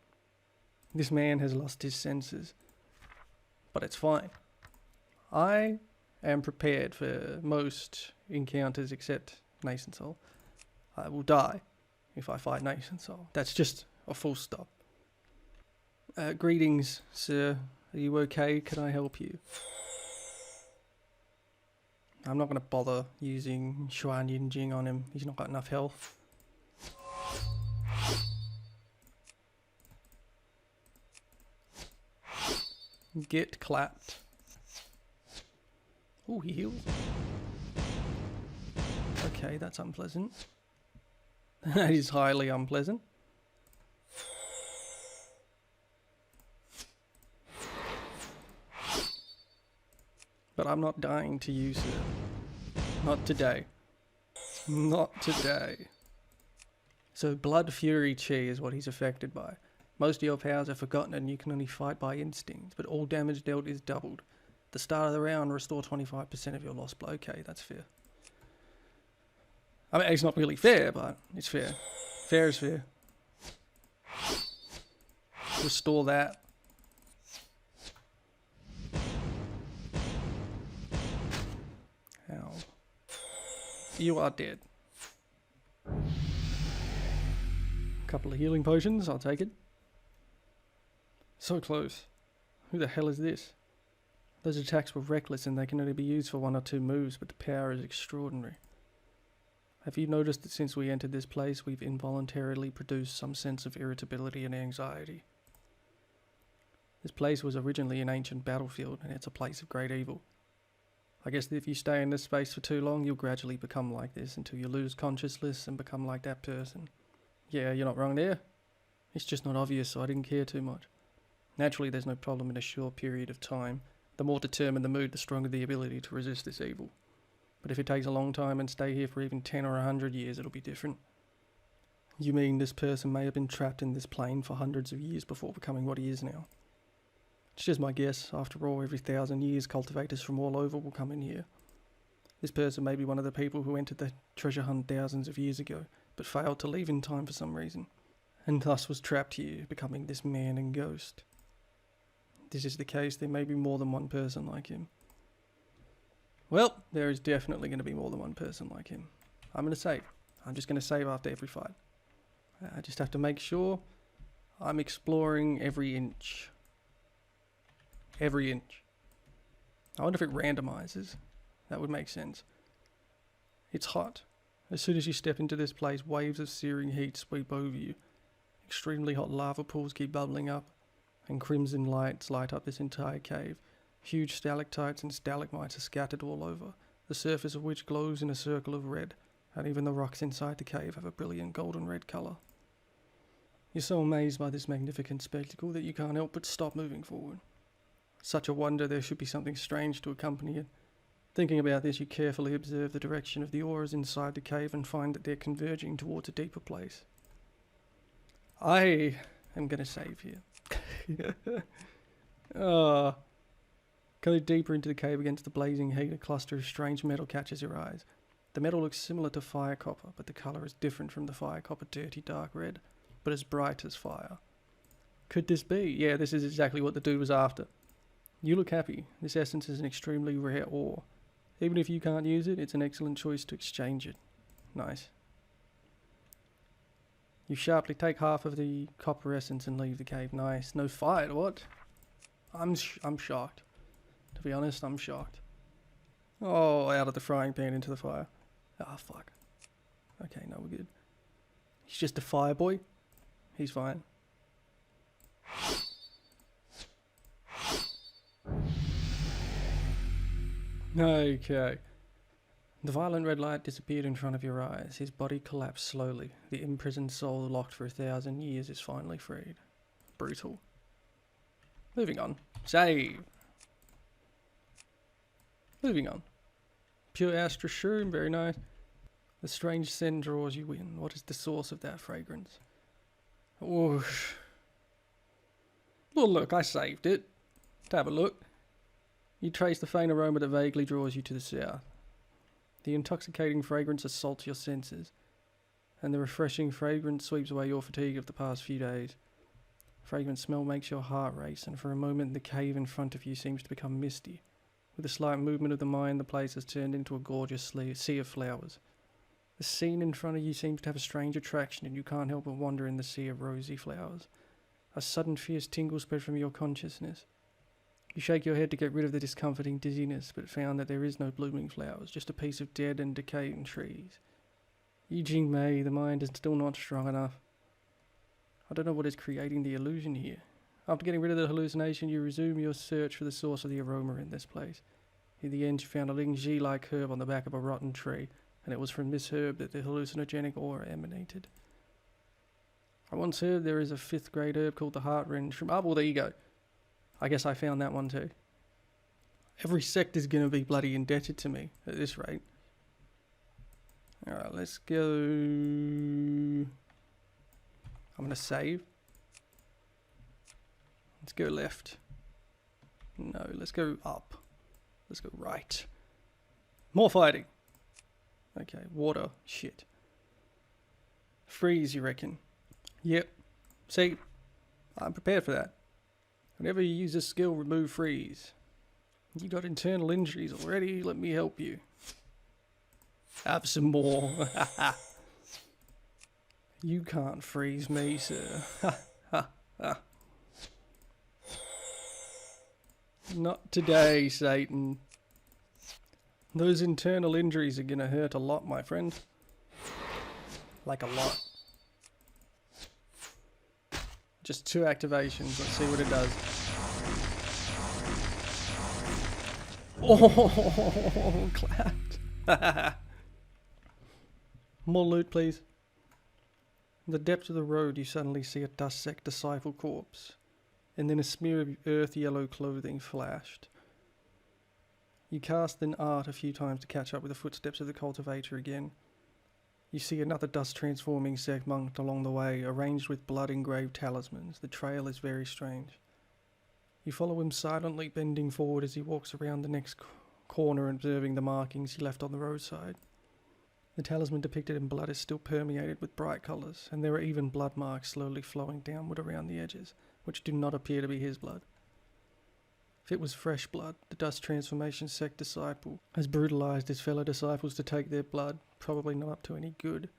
This man has lost his senses. But it's fine. I am prepared for most encounters except Nascent Soul. I will die if I fight Nascent Soul. That's just a full stop. Greetings, sir. Are you okay? Can I help you? I'm not going to bother using Xuan Yin Jing on him. He's not got enough health. Get clapped. Oh, he healed. Okay, that's unpleasant. That is highly unpleasant. But I'm not dying to use it. Not today. Not today. So Blood Fury Qi is what he's affected by. Most of your powers are forgotten and you can only fight by instinct, but all damage dealt is doubled. At the start of the round, restore 25% of your lost blood. Okay, that's fair. I mean, it's not really fair, but it's fair. Fair is fair. Restore that. Ow. You are dead. Couple of healing potions, I'll take it. So close. Who the hell is this? Those attacks were reckless and they can only be used for 1 or 2 moves, but the power is extraordinary. Have you noticed that since we entered this place, we've involuntarily produced some sense of irritability and anxiety? This place was originally an ancient battlefield, and it's a place of great evil. I guess that if you stay in this space for too long, you'll gradually become like this until you lose consciousness and become like that person. Yeah, you're not wrong there. It's just not obvious, so I didn't care too much. Naturally, there's no problem in a short period of time. The more determined the mood, the stronger the ability to resist this evil. But if it takes a long time and stay here for even 10 or 100 years, it'll be different. You mean this person may have been trapped in this plane for hundreds of years before becoming what he is now? It's just my guess. After all, every 1,000 years, cultivators from all over will come in here. This person may be one of the people who entered the treasure hunt thousands of years ago, but failed to leave in time for some reason, and thus was trapped here, becoming this man and ghost. If this is the case, there may be more than one person like him. Well, there is definitely going to be more than one person like him. I'm going to save. I'm just going to save after every fight. I just have to make sure I'm exploring every inch. Every inch. I wonder if it randomizes. That would make sense. It's hot. As soon as you step into this place, waves of searing heat sweep over you. Extremely hot lava pools keep bubbling up. and crimson lights light up this entire cave. Huge stalactites and stalagmites are scattered all over, the surface of which glows in a circle of red, and even the rocks inside the cave have a brilliant golden red colour. You're so amazed by this magnificent spectacle that you can't help but stop moving forward. Such a wonder, there should be something strange to accompany it. Thinking about this, you carefully observe the direction of the auras inside the cave and find that they're converging towards a deeper place. I am going to save here. Go deeper into the cave against the blazing heat. A cluster of strange metal catches your eyes. The metal looks similar to fire copper, but the colour is different from the fire copper, dirty dark red, but as bright as fire. Could this be? Yeah, this is exactly what the dude was after. You look happy. This essence is an extremely rare ore. Even if you can't use it, it's an excellent choice to exchange it. Nice. You sharply take half of the copper essence and leave the cave. Nice. No fight, what? I'm shocked. To be honest, I'm shocked. Oh, out of the frying pan into the fire. Ah, fuck. Okay, no, we're good. He's just a fire boy. He's fine. Okay. The violent red light disappeared in front of your eyes. His body collapsed slowly. The imprisoned soul locked for 1,000 years is finally freed. Brutal. Moving on. Save. Moving on. Pure Astra Shroom, very nice. The strange scent draws you in. What is the source of that fragrance? Whoosh. Well, look, I saved it. Let's have a look. You trace the faint aroma that vaguely draws you to the south. The intoxicating fragrance assaults your senses, and the refreshing fragrance sweeps away your fatigue of the past few days. Fragrant smell makes your heart race, and for a moment the cave in front of you seems to become misty. With a slight movement of the mind, the place has turned into a gorgeous sea of flowers. The scene in front of you seems to have a strange attraction, and you can't help but wander in the sea of rosy flowers. A sudden fierce tingle spread from your consciousness. You shake your head to get rid of the discomforting dizziness, but found that there is no blooming flowers, just a piece of dead and decaying trees. Eugene May, the mind is still not strong enough. I don't know what is creating the illusion here. After getting rid of the hallucination, you resume your search for the source of the aroma in this place. In the end, you found a Ningzhou-like herb on the back of a rotten tree, and it was from this herb that the hallucinogenic aura emanated. I once heard there is a 5th grade herb called the heart-rend shroom. Ah, well, there you go. I guess I found that one too. Every sect is going to be bloody indebted to me at this rate. Alright, let's go. I'm going to save. Let's go left. No, let's go up. Let's go right. More fighting. Okay, water. Shit. Freeze, you reckon? Yep. See, I'm prepared for that. Whenever you use this skill, remove freeze. You got internal injuries already, let me help you. Have some more. You can't freeze me, sir. Not today, Satan. Those internal injuries are gonna hurt a lot, my friend. Like a lot. Just 2 activations. Let's see what it does. Oh, clapped. More loot, please. In the depths of the road, you suddenly see a dust sect disciple corpse, and then a smear of earth yellow clothing flashed. You cast an art a few times to catch up with the footsteps of the cultivator again. You see another dust-transforming sect monk along the way, arranged with blood-engraved talismans. The trail is very strange. You follow him silently, bending forward as he walks around the next corner, observing the markings he left on the roadside. The talisman depicted in blood is still permeated with bright colours, and there are even blood marks slowly flowing downward around the edges, which do not appear to be his blood. If it was fresh blood, the dust transformation sect disciple has brutalized his fellow disciples to take their blood, probably not up to any good.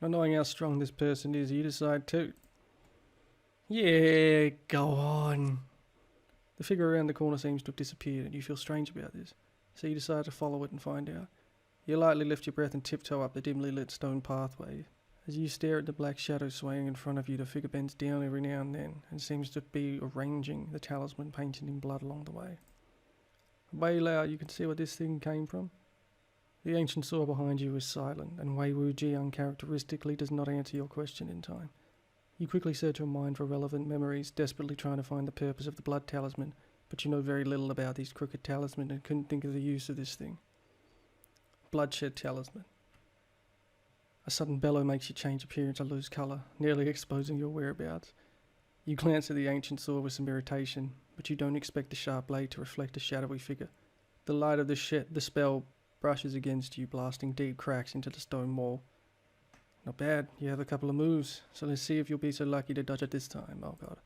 Not knowing how strong this person is, you decide to. Yeah, go on. The figure around the corner seems to have disappeared, and you feel strange about this, so you decide to follow it and find out. You lightly lift your breath and tiptoe up the dimly lit stone pathway, As you stare at the black shadow swaying in front of you, the figure bends down every now and then and seems to be arranging the talisman painted in blood along the way. Baili, you can see where this thing came from? The ancient sword behind you is silent, and Wei Wuji uncharacteristically does not answer your question in time. You quickly search your mind for relevant memories, desperately trying to find the purpose of the blood talisman, but you know very little about these crooked talismen and couldn't think of the use of this thing. Bloodshed talisman. A sudden bellow makes you change appearance and lose colour, nearly exposing your whereabouts. You glance at the ancient sword with some irritation, but you don't expect the sharp blade to reflect a shadowy figure. The light of the spell brushes against you, blasting deep cracks into the stone wall. Not bad, you have a couple of moves, so let's see if you'll be so lucky to dodge it this time. Oh god.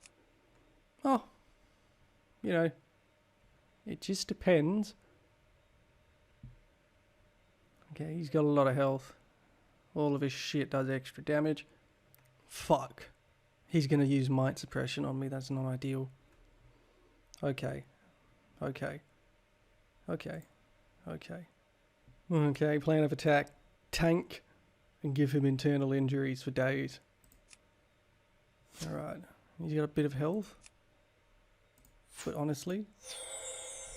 Oh, you know, it just depends. Okay, he's got a lot of health. All of his shit does extra damage. Fuck. He's going to use might suppression on me. That's not ideal. Okay. Okay. Okay. Okay. Okay, plan of attack. Tank. And give him internal injuries for days. Alright. He's got a bit of health. But honestly,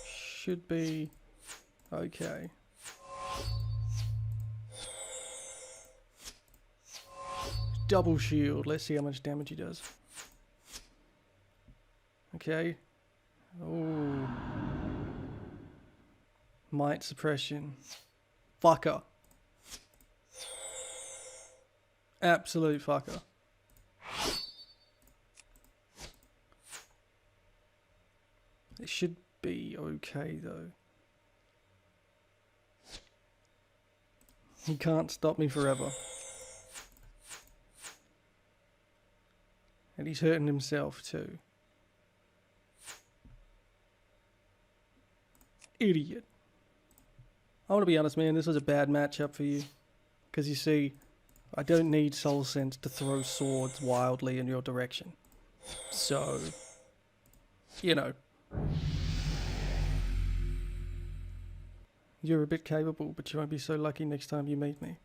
should be okay. Double shield. Let's see how much damage he does. Okay. Oh. Might suppression. Fucker. Absolute fucker. It should be okay though. He can't stop me forever. And he's hurting himself too. Idiot. I want to be honest, man, this was a bad matchup for you. Because you see, I don't need Soul Sense to throw swords wildly in your direction. So, you know. You're a bit capable, but you won't be so lucky next time you meet me.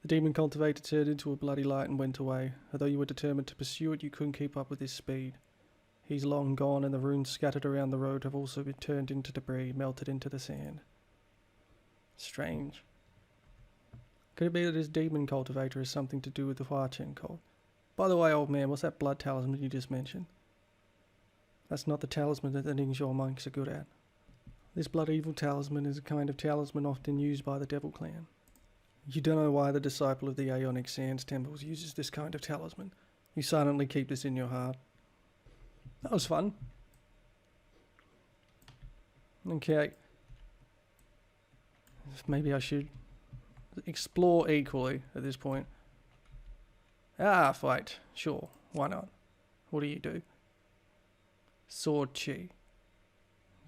The demon cultivator turned into a bloody light and went away. Although you were determined to pursue it, you couldn't keep up with his speed. He's long gone, and the runes scattered around the road have also been turned into debris, melted into the sand. Strange. Could it be that his demon cultivator has something to do with the Huachen cult? By the way, old man, what's that blood talisman you just mentioned? That's not the talisman that the Ningzhou monks are good at. This blood evil talisman is a kind of talisman often used by the devil clan. You don't know why the disciple of the Aeonic Sands temples uses this kind of talisman. You silently keep this in your heart. That was fun. Okay. Maybe I should explore equally at this point. Ah, fight. Sure. Why not? What do you do? Sword Qi.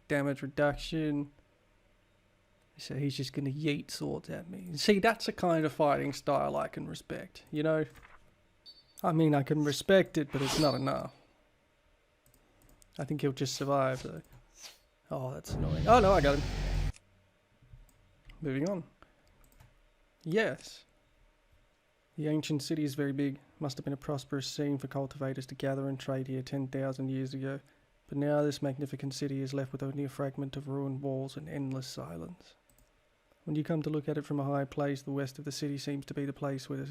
Damage reduction. So he's just going to yeet swords at me. See, that's a kind of fighting style I can respect, you know? I mean, I can respect it, but it's not enough. I think he'll just survive, though. Oh, that's annoying. Oh, no, I got him. Moving on. Yes. The ancient city is very big. Must have been a prosperous scene for cultivators to gather and trade here 10,000 years ago. But now this magnificent city is left with only a fragment of ruined walls and endless silence. When you come to look at it from a high place, the west of the city seems to be the place where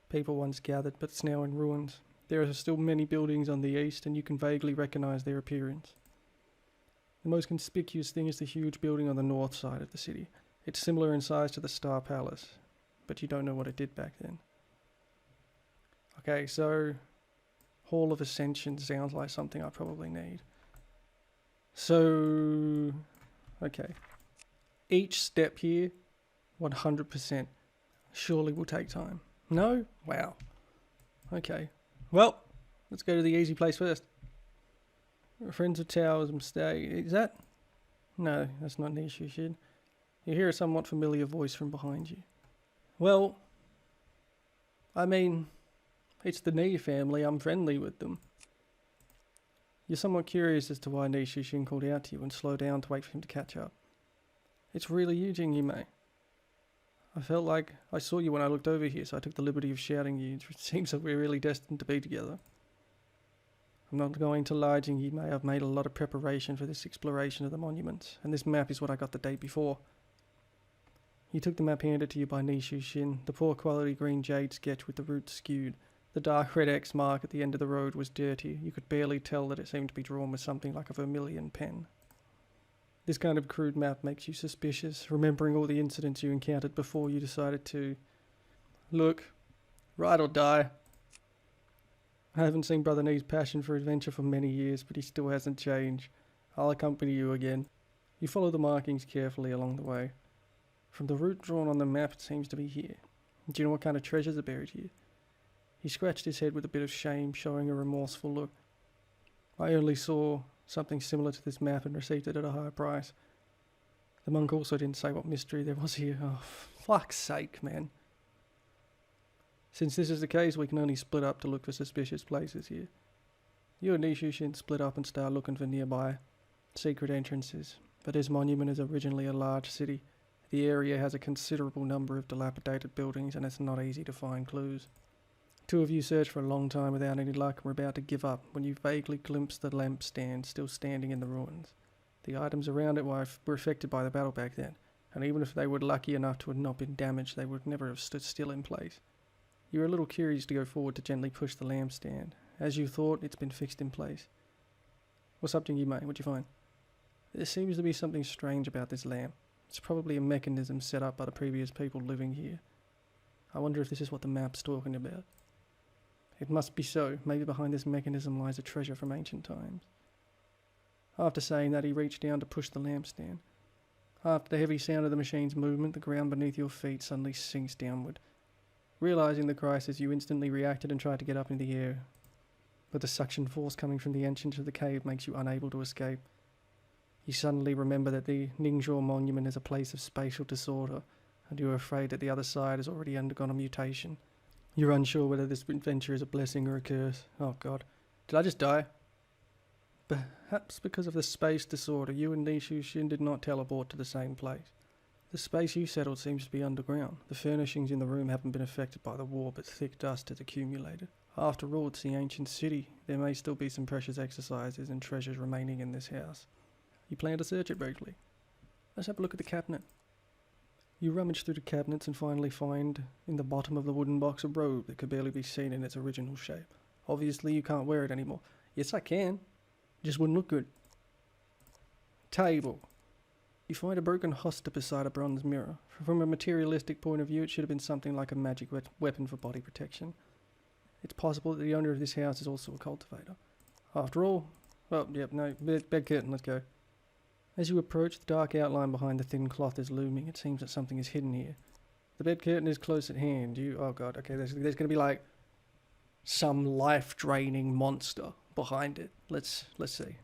people once gathered, but it's now in ruins. There are still many buildings on the east, and you can vaguely recognize their appearance. The most conspicuous thing is the huge building on the north side of the city. It's similar in size to the Star Palace, but you don't know what it did back then. Okay, so Hall of Ascension sounds like something I probably need. So, okay. Each step here, 100%, surely will take time. No? Wow. Okay. Well, let's go to the easy place first. Friends of Towers mistake. Is that? No, that's not Ningzhou. You hear a somewhat familiar voice from behind you. Well, I mean, it's the Ni family. I'm friendly with them. You're somewhat curious as to why Ningzhou called out to you and slow down to wait for him to catch up. It's really you, Jing Yimei. I felt like I saw you when I looked over here, so I took the liberty of shouting you. It seems like we're really destined to be together. I'm not going to lie to you, you may have made a lot of preparation for this exploration of the monuments, and this map is what I got the day before. You took the map handed to you by Xuxins, the poor quality green jade sketch with the roots skewed. The dark red X mark at the end of the road was dirty. You could barely tell that it seemed to be drawn with something like a vermilion pen. This kind of crude map makes you suspicious, remembering all the incidents you encountered before you decided to... Look, ride or die. I haven't seen Brother Nee's passion for adventure for many years, but he still hasn't changed. I'll accompany you again. You follow the markings carefully along the way. From the route drawn on the map, it seems to be here. Do you know what kind of treasures are buried here? He scratched his head with a bit of shame, showing a remorseful look. I only saw something similar to this map and received it at a high price. The monk also didn't say what mystery there was here. Oh, fuck's sake, man. Since this is the case, we can only split up to look for suspicious places here. You and Xuxins split up and start looking for nearby secret entrances, but this monument is originally a large city. The area has a considerable number of dilapidated buildings and it's not easy to find clues. Two of you search for a long time without any luck and were about to give up when you vaguely glimpse the lampstand still standing in the ruins. The items around it were affected by the battle back then, and even if they were lucky enough to have not been damaged, they would never have stood still in place. You were a little curious to go forward to gently push the lampstand. As you thought, it's been fixed in place. What's up to you, mate? What'd you find? There seems to be something strange about this lamp. It's probably a mechanism set up by the previous people living here. I wonder if this is what the map's talking about. It must be so. Maybe behind this mechanism lies a treasure from ancient times. After saying that, he reached down to push the lampstand. After the heavy sound of the machine's movement, the ground beneath your feet suddenly sinks downward. Realizing the crisis, you instantly reacted and tried to get up in the air, but the suction force coming from the entrance of the cave makes you unable to escape. You suddenly remember that the Ningzhou monument is a place of spatial disorder, and you are afraid that the other side has already undergone a mutation. You're unsure whether this adventure is a blessing or a curse. Oh god. Did I just die? Perhaps because of the space disorder, you and Xuxins did not teleport to the same place. The space you settled seems to be underground. The furnishings in the room haven't been affected by the war, but thick dust has accumulated. After all, it's the ancient city. There may still be some precious exercises and treasures remaining in this house. You plan to search it briefly. Let's have a look at the cabinet. You rummage through the cabinets and finally find in the bottom of the wooden box a robe that could barely be seen in its original shape. Obviously you can't wear it anymore. Yes, I can. It just wouldn't look good. Table. You find a broken hosta beside a bronze mirror. From a materialistic point of view, it should have been something like a magic weapon for body protection. It's possible that the owner of this house is also a cultivator. After all, well, yep, no, bed curtain, let's go. As you approach, the dark outline behind the thin cloth is looming. It seems that something is hidden here. The bed curtain is close at hand. Oh god, okay, there's going to be like some life-draining monster behind it. Let's see.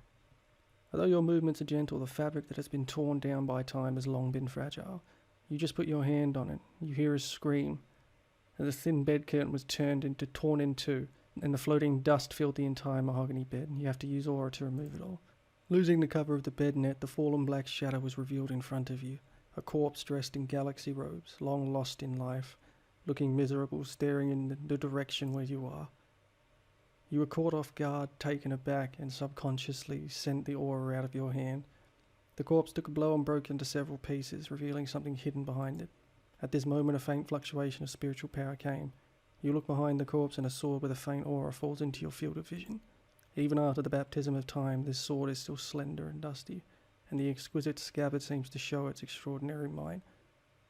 Although your movements are gentle, the fabric that has been torn down by time has long been fragile. You just put your hand on it. You hear a scream. And the thin bed curtain was torn in two, and the floating dust filled the entire mahogany bed. You have to use aura to remove it all. Losing the cover of the bed net, the fallen black shadow was revealed in front of you. A corpse dressed in galaxy robes, long lost in life, looking miserable, staring in the direction where you are. You were caught off guard, taken aback, and subconsciously sent the aura out of your hand. The corpse took a blow and broke into several pieces, revealing something hidden behind it. At this moment, a faint fluctuation of spiritual power came. You look behind the corpse and a sword with a faint aura falls into your field of vision. Even after the baptism of time, this sword is still slender and dusty, and the exquisite scabbard seems to show its extraordinary might.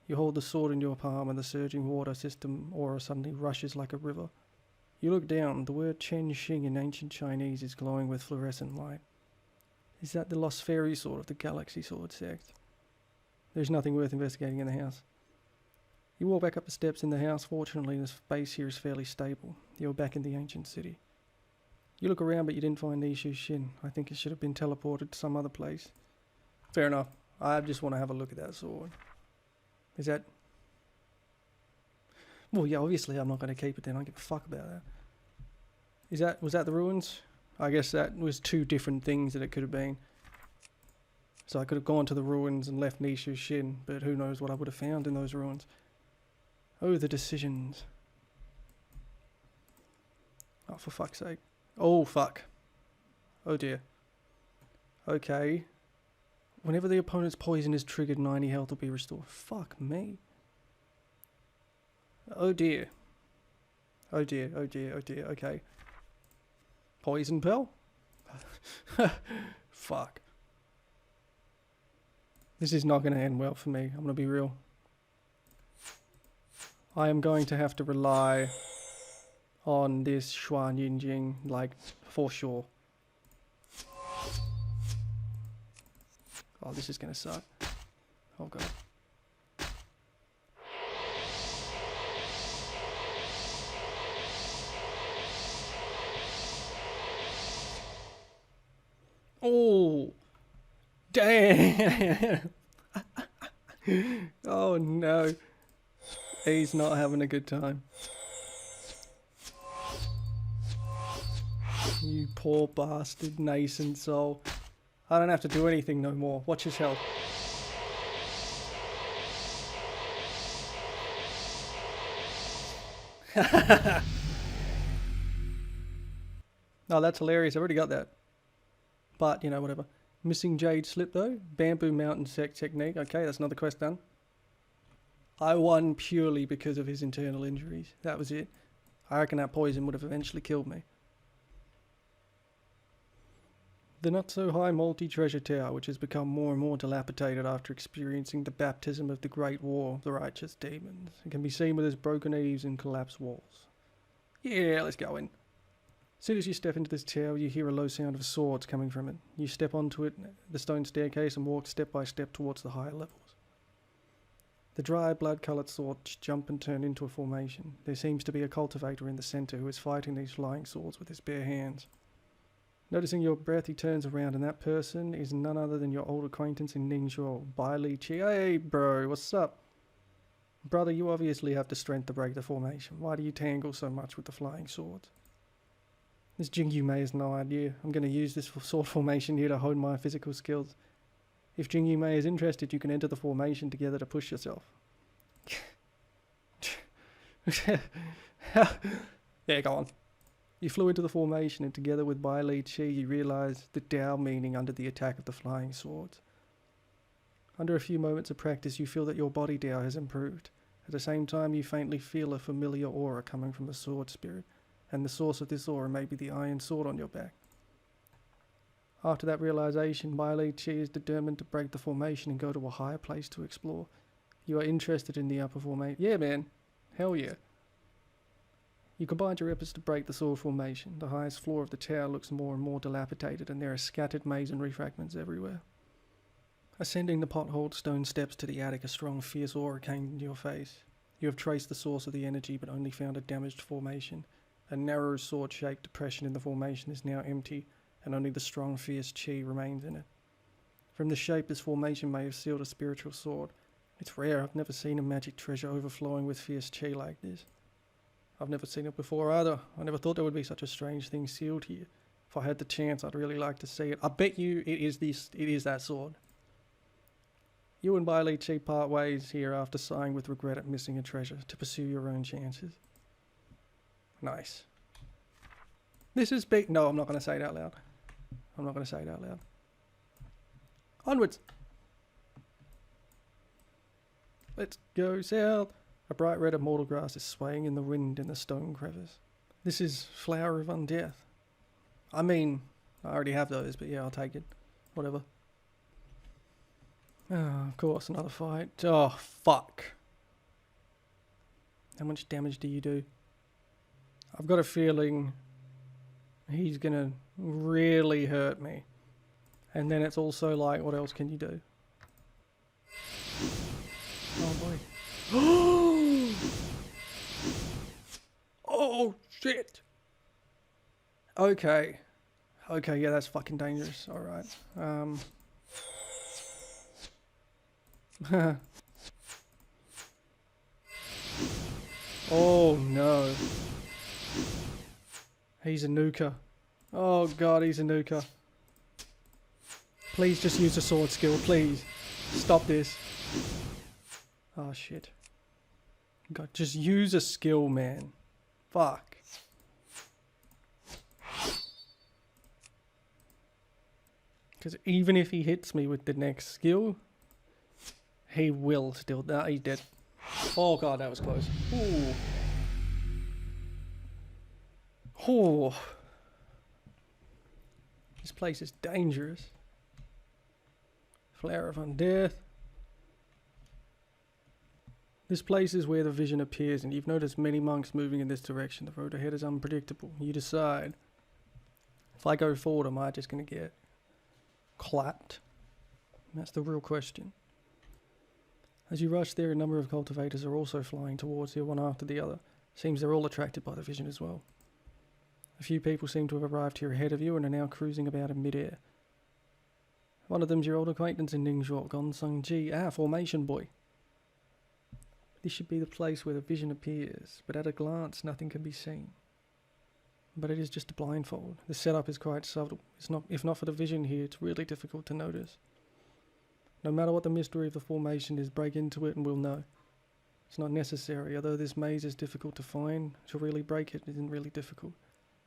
You hold the sword in your palm and the surging water system aura suddenly rushes like a river. You look down. The word Chen Xing in ancient Chinese is glowing with fluorescent light. Is that the lost fairy sword of the Galaxy Sword Sect? There's nothing worth investigating in the house. You walk back up the steps in the house. Fortunately, the space here is fairly stable. You're back in the ancient city. You look around, but you didn't find Xuxins. I think it should have been teleported to some other place. Fair enough. I just want to have a look at that sword. Is that... Well, yeah, obviously I'm not going to keep it then. I don't give a fuck about that. Was that the ruins? I guess that was two different things that it could have been. So I could have gone to the ruins and left Xuxins, but who knows what I would have found in those ruins. Oh, the decisions. Oh, for fuck's sake. Oh, fuck. Oh, dear. Okay. Whenever the opponent's poison is triggered, 90 health will be restored. Fuck me. Oh, dear. Oh, dear. Oh, dear. Oh, dear. Okay. Poison pill? Fuck. This is not going to end well for me. I'm going to be real. I am going to have to rely on this Xuan Yinjing, like, for sure. Oh, this is going to suck. Oh, God. Oh, damn. Oh, no. He's not having a good time. You poor bastard, Nascent soul. I don't have to do anything no more. Watch his health. Oh, that's hilarious. I already got that. But, you know, whatever. Missing Jade Slip, though. Bamboo Mountain Sect technique. Okay, that's another quest done. I won purely because of his internal injuries. That was it. I reckon that poison would have eventually killed me. The not-so-high multi-treasure tower, which has become more and more dilapidated after experiencing the baptism of the Great War of the Righteous Demons. It can be seen with its broken eaves and collapsed walls. Yeah, let's go in. As soon as you step into this tower, you hear a low sound of swords coming from it. You step onto it, the stone staircase, and walk step by step towards the higher levels. The dry, blood-coloured swords jump and turn into a formation. There seems to be a cultivator in the centre who is fighting these flying swords with his bare hands. Noticing your breath, he turns around, and that person is none other than your old acquaintance in Ningzhou, Baili Qi. Hey, bro, what's up? Brother, you obviously have the strength to break the formation. Why do you tangle so much with the flying swords? This Jingyu Mei has no idea. I'm going to use this sword formation here to hone my physical skills. If Jingyu Mei is interested, you can enter the formation together to push yourself. Yeah, go on. You flew into the formation, and together with Baili Qi, you realised the Dao meaning under the attack of the flying swords. Under a few moments of practice, you feel that your body Dao has improved. At the same time, you faintly feel a familiar aura coming from the sword spirit, and the source of this aura may be the iron sword on your back. After that realisation, Baili Qi is determined to break the formation and go to a higher place to explore. You are interested in the upper formation. Yeah, man. Hell yeah. You combined your efforts to break the sword formation. The highest floor of the tower looks more and more dilapidated, and there are scattered masonry fragments everywhere. Ascending the potholed stone steps to the attic, a strong, fierce aura came into your face. You have traced the source of the energy, but only found a damaged formation. A narrow sword-shaped depression in the formation is now empty, and only the strong, fierce Qi remains in it. From the shape, this formation may have sealed a spiritual sword. It's rare. I've never seen a magic treasure overflowing with fierce Qi like this. I've never seen it before either. I never thought there would be such a strange thing sealed here. If I had the chance, I'd really like to see it. I bet you it is that sword. You and Baili Qi part ways here after sighing with regret at missing a treasure to pursue your own chances. Nice. This is big. No, I'm not going to say it out loud. I'm not going to say it out loud. Onwards. Let's go south. A bright red immortal grass is swaying in the wind in the stone crevice. This is Flower of Undeath. I mean, I already have those, but yeah, I'll take it. Whatever. Oh, of course, another fight. Oh, fuck. How much damage do you do? I've got a feeling he's gonna really hurt me. And then it's also like, what else can you do? Oh boy. Oh shit. Okay. Okay, yeah, that's fucking dangerous. Alright. Oh no. He's a nuker. Oh god, he's a nuker. Please just use a sword skill, please. Stop this. Oh shit. God, just use a skill, man. Fuck. Because even if he hits me with the next skill, he will still... Nah, he's dead. Oh god, that was close. Ooh. Oh. This place is dangerous. Flower of Undeath. This place is where the vision appears, and you've noticed many monks moving in this direction. The road ahead is unpredictable. You decide. If I go forward, am I just going to get clapped? That's the real question. As you rush there, a number of cultivators are also flying towards you, one after the other. Seems they're all attracted by the vision as well. A few people seem to have arrived here ahead of you and are now cruising about in mid-air. One of them's your old acquaintance in Ningzhou, Xuxins. Ah, Formation Boy. This should be the place where the vision appears, but at a glance nothing can be seen. But it is just a blindfold. The setup is quite subtle. If not for the vision here, it's really difficult to notice. No matter what the mystery of the formation is, break into it and we'll know. It's not necessary, although this maze is difficult to find. To really break it isn't really difficult.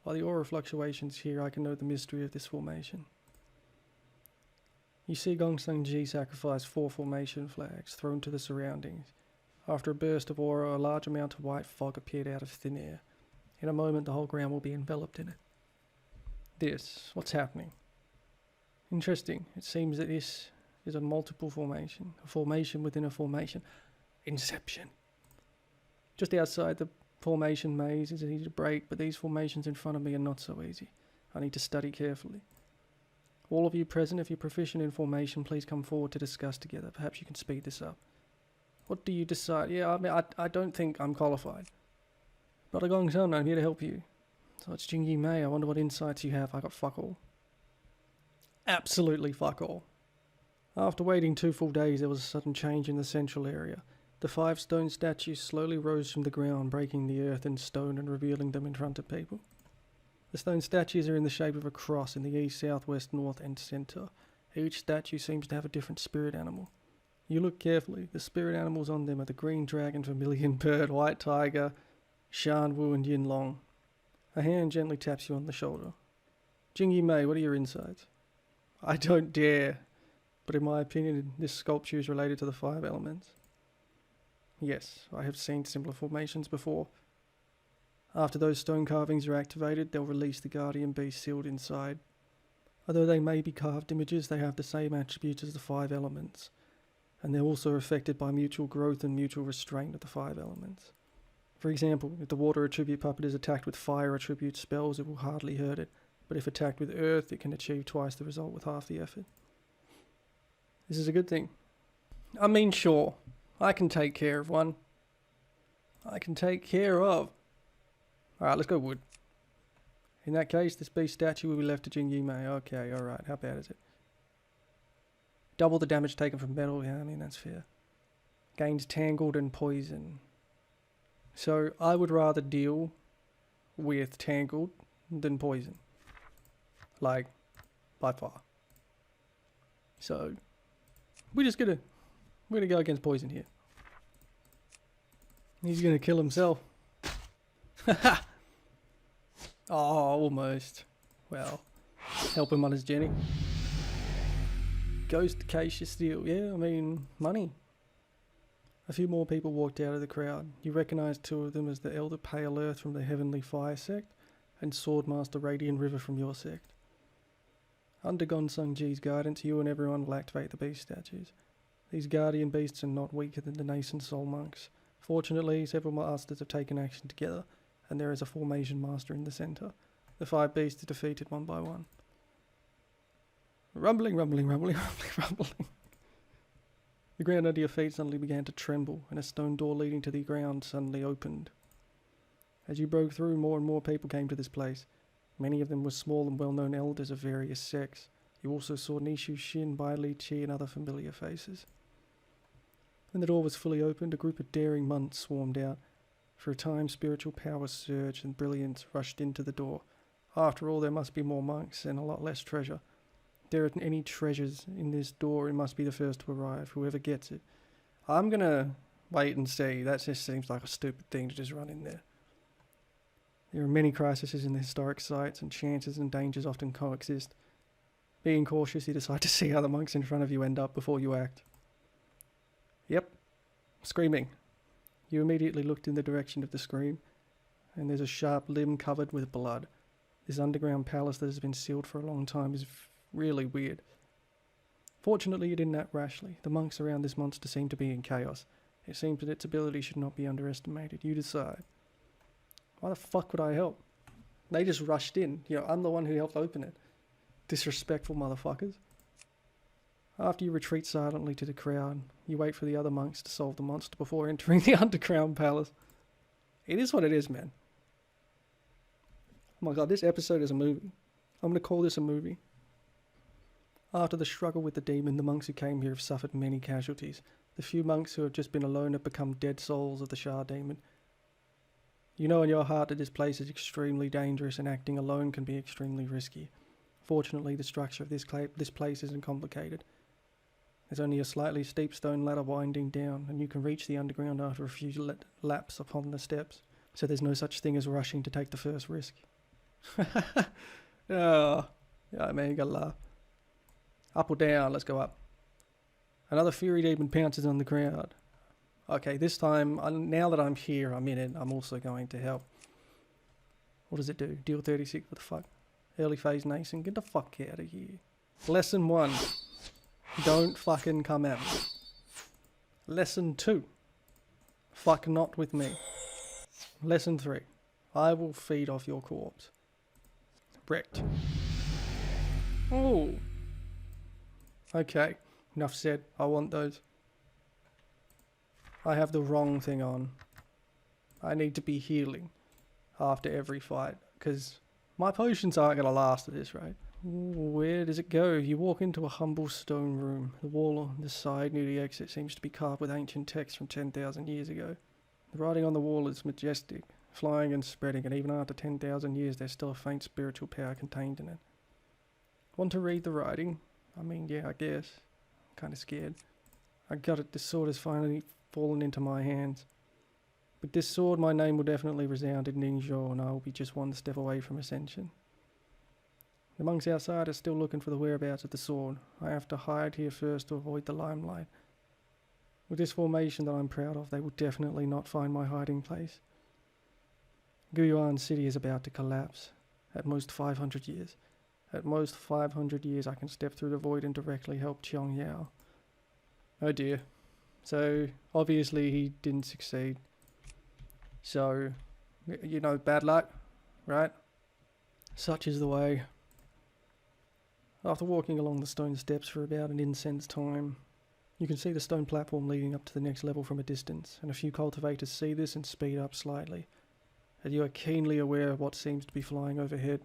While the aura fluctuations here, I can know the mystery of this formation. You see Xuxins sacrifice 4 formation flags thrown to the surroundings. After a burst of aura, a large amount of white fog appeared out of thin air. In a moment, the whole ground will be enveloped in it. What's happening? Interesting. It seems that this is a multiple formation. A formation within a formation. Inception. Just outside the formation maze is easy to break, but these formations in front of me are not so easy. I need to study carefully. All of you present, if you're proficient in formation, please come forward to discuss together. Perhaps you can speed this up. What do you decide? Yeah, I mean, I don't think I'm qualified. But Gongsun, I'm here to help you. So it's Jingyi Mei. I wonder what insights you have. I got fuck all. Absolutely fuck all. After waiting 2 full days, there was a sudden change in the central area. The 5 stone statues slowly rose from the ground, breaking the earth and stone and revealing them in front of people. The stone statues are in the shape of a cross in the east, south, west, north, and centre. Each statue seems to have a different spirit animal. You look carefully. The spirit animals on them are the green dragon, vermilion bird, white tiger, Shan Wu, and Yin Long. A hand gently taps you on the shoulder. Jingyi Mei, what are your insights? I don't dare. But in my opinion, this sculpture is related to the 5 elements. Yes, I have seen similar formations before. After those stone carvings are activated, they'll release the guardian beast sealed inside. Although they may be carved images, they have the same attributes as the 5 elements. And they're also affected by mutual growth and mutual restraint of the 5 elements. For example, if the water attribute puppet is attacked with fire attribute spells, it will hardly hurt it. But if attacked with earth, it can achieve twice the result with half the effort. This is a good thing. I mean, sure, I can take care of one. I can take care of. Alright, let's go wood. In that case, this beast statue will be left to Jingyi Mei. Okay, alright, how bad is it? Double the damage taken from metal, yeah, I mean, that's fair. Gains tangled and poison. So, I would rather deal with tangled than poison. Like, by far. So, we're gonna go against poison here. He's gonna kill himself. Haha! Oh, almost. Well, help him on his journey. Ghost Acacia Steel. Yeah, I mean, money. A few more people walked out of the crowd. You recognize 2 of them as the Elder Pale Earth from the Heavenly Fire Sect and Swordmaster Radiant River from your sect. Under Xuxins' guidance, you and everyone will activate the beast statues. These guardian beasts are not weaker than the Nascent soul monks. Fortunately, several masters have taken action together, and there is a formation master in the centre. The 5 beasts are defeated one by one. Rumbling, rumbling, rumbling, rumbling, rumbling. The ground under your feet suddenly began to tremble, and a stone door leading to the ground suddenly opened. As you broke through, more and more people came to this place. Many of them were small and well-known elders of various sects. You also saw Nishu Xin, Baili Qi, and other familiar faces. When the door was fully opened, a group of daring monks swarmed out. For a time, spiritual power surged and brilliance rushed into the door. After all, there must be more monks and a lot less treasure. If there aren't any treasures in this door, it must be the first to arrive, whoever gets it. I'm gonna Wait and see. That just seems like a stupid thing to just run in there. There are many crises in the historic sites, and chances and dangers often coexist. Being cautious, you decide to see how the monks in front of you end up before you act. Yep. Screaming. You immediately looked in the direction of the scream, and there's a sharp limb covered with blood. This underground palace that has been sealed for a long time is really weird. Fortunately, you didn't act rashly. The monks around this monster seem to be in chaos. It seems that its ability should not be underestimated. You decide. Why the fuck would I help? They just rushed in. You know, I'm the one who helped open it. Disrespectful motherfuckers. After you retreat silently to the crowd, you wait for the other monks to solve the monster before entering the underground palace. It is what it is, man. Oh my god, this episode is a movie. I'm going to call this a movie. After the struggle with the demon, the monks who came here have suffered many casualties. The few monks who have just been alone have become dead souls of the Shah demon. You know in your heart that this place is extremely dangerous and acting alone can be extremely risky. Fortunately, the structure of this place isn't complicated. There's only a slightly steep stone ladder winding down, and you can reach the underground after a few laps upon the steps, so there's no such thing as rushing to take the first risk. Oh, yeah, man, you gotta laugh. Up or down, let's go up. Another fury demon pounces on the crowd. Okay, this time, now that I'm here, I'm in it, I'm also going to help. What does it do? Deal 36, what the fuck? Early phase Nascent, get the fuck out of here. Lesson 1. Don't fucking come at me. Lesson 2. Fuck not with me. Lesson 3. I will feed off your corpse. Wrecked. Oh. Okay, enough said. I want those. I have the wrong thing on. I need to be healing after every fight, because my potions aren't going to last at this rate. Where does it go? You walk into a humble stone room. The wall on the side near the exit seems to be carved with ancient text from 10,000 years ago. The writing on the wall is majestic, flying and spreading, and even after 10,000 years there's still a faint spiritual power contained in it. Want to read the writing? I mean, yeah, I guess. I'm kind of scared. I got it, this sword has finally fallen into my hands. With this sword, my name will definitely resound in Ningzhou, and I will be just one step away from ascension. The monks outside are still looking for the whereabouts of the sword. I have to hide here first to avoid the limelight. With this formation that I'm proud of, they will definitely not find my hiding place. Guyuan City is about to collapse. At most 500 years. At most 500 years I can step through the void and directly help Qiangyao. Oh dear. So, obviously he didn't succeed. So, you know, bad luck, right? Such is the way. After walking along the stone steps for about an incense time, you can see the stone platform leading up to the next level from a distance, and a few cultivators see this and speed up slightly. And you are keenly aware of what seems to be flying overhead.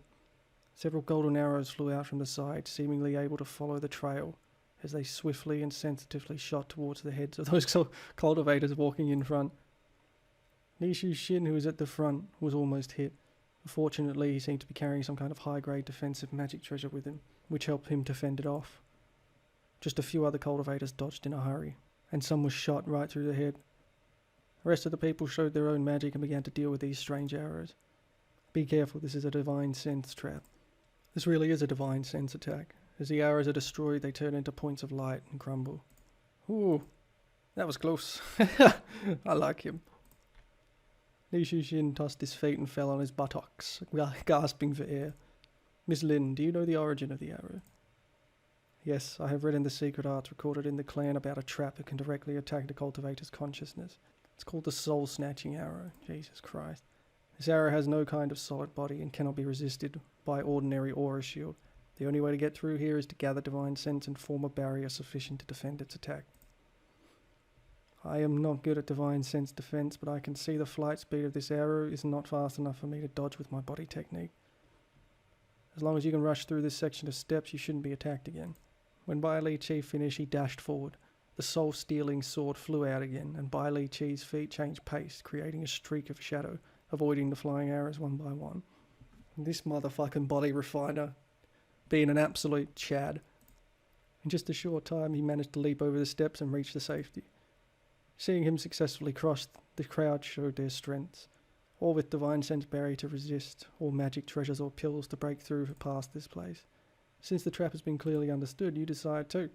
Several golden arrows flew out from the side, seemingly able to follow the trail, as they swiftly and sensitively shot towards the heads of those cultivators walking in front. Xuxins, who was at the front, was almost hit. Fortunately, he seemed to be carrying some kind of high-grade defensive magic treasure with him, which helped him to fend it off. Just a few other cultivators dodged in a hurry, and some was shot right through the head. The rest of the people showed their own magic and began to deal with these strange arrows. Be careful, this is a divine sense trap. This really is a divine sense attack. As the arrows are destroyed, they turn into points of light and crumble. Ooh, that was close. I like him. Xuxins tossed his feet and fell on his buttocks, gasping for air. Miss Lin, do you know the origin of the arrow? Yes, I have read in the secret arts recorded in the clan about a trap that can directly attack the cultivator's consciousness. It's called the soul-snatching arrow. Jesus Christ. This arrow has no kind of solid body and cannot be resisted by ordinary aura shield. The only way to get through here is to gather divine sense and form a barrier sufficient to defend its attack. I am not good at divine sense defense, but I can see the flight speed of this arrow is not fast enough for me to dodge with my body technique. As long as you can rush through this section of steps, you shouldn't be attacked again. When Baili Qi finished, he dashed forward. The soul-stealing sword flew out again, and Baili Qi's feet changed pace, creating a streak of shadow, avoiding the flying arrows one by one. And this motherfucking body refiner, being an absolute chad. In just a short time, he managed to leap over the steps and reach the safety. Seeing him successfully cross, the crowd showed their strengths, all with divine sense barrier to resist, all magic treasures or pills to break through past this place. Since the trap has been clearly understood, you decide to.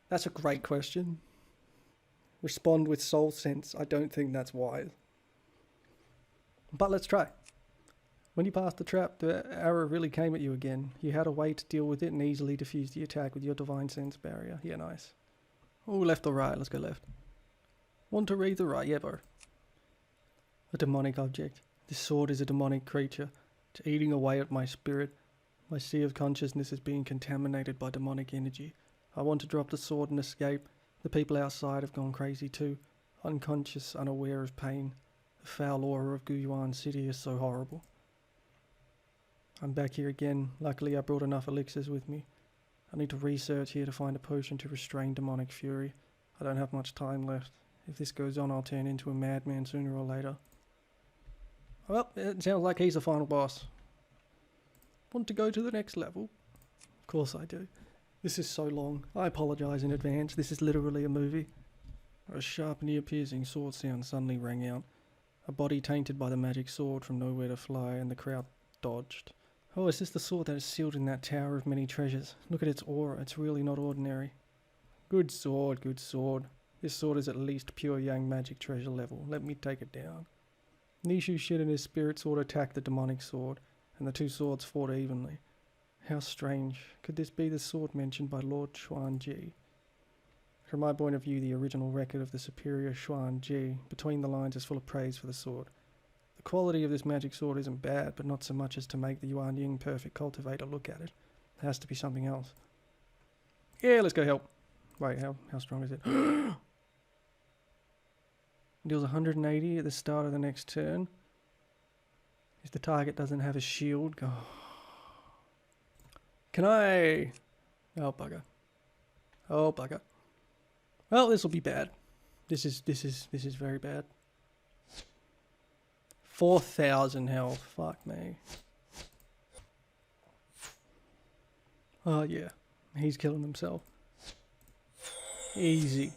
That's a great question. Respond with soul sense. I don't think that's wise. But let's try. When you passed the trap, the arrow really came at you again. You had a way to deal with it and easily defuse the attack with your divine sense barrier. Yeah, nice. Oh, left or right? Let's go left. Want to read the right? Yeah, bro. A demonic object. This sword is a demonic creature. It's eating away at my spirit. My sea of consciousness is being contaminated by demonic energy. I want to drop the sword and escape. The people outside have gone crazy too. Unconscious, unaware of pain. The foul aura of Guyuan City is so horrible. I'm back here again. Luckily I brought enough elixirs with me. I need to research here to find a potion to restrain demonic fury. I don't have much time left. If this goes on, I'll turn into a madman sooner or later. Well, it sounds like he's the final boss. Want to go to the next level? Of course I do. This is so long. I apologise in advance. This is literally a movie. A sharp and ear-piercing sword sound suddenly rang out. A body tainted by the magic sword from nowhere to fly, and the crowd dodged. Oh, is this the sword that is sealed in that tower of many treasures? Look at its aura. It's really not ordinary. Good sword, good sword. This sword is at least pure yang magic treasure level. Let me take it down. Nishu Shin and his spirit sword attacked the demonic sword, and the two swords fought evenly. How strange. Could this be the sword mentioned by Lord Xuanji? From my point of view, the original record of the superior Xuanji between the lines is full of praise for the sword. The quality of this magic sword isn't bad, but not so much as to make the Yuan Ying perfect cultivator look at it. It has to be something else. Yeah, let's go help. Wait, how strong is it? Deals 180 at the start of the next turn. If the target doesn't have a shield, go. Can I? Oh bugger. Oh bugger. Well, this will be bad. This is very bad. 4,000 health. Fuck me. Oh yeah, he's killing himself. Easy.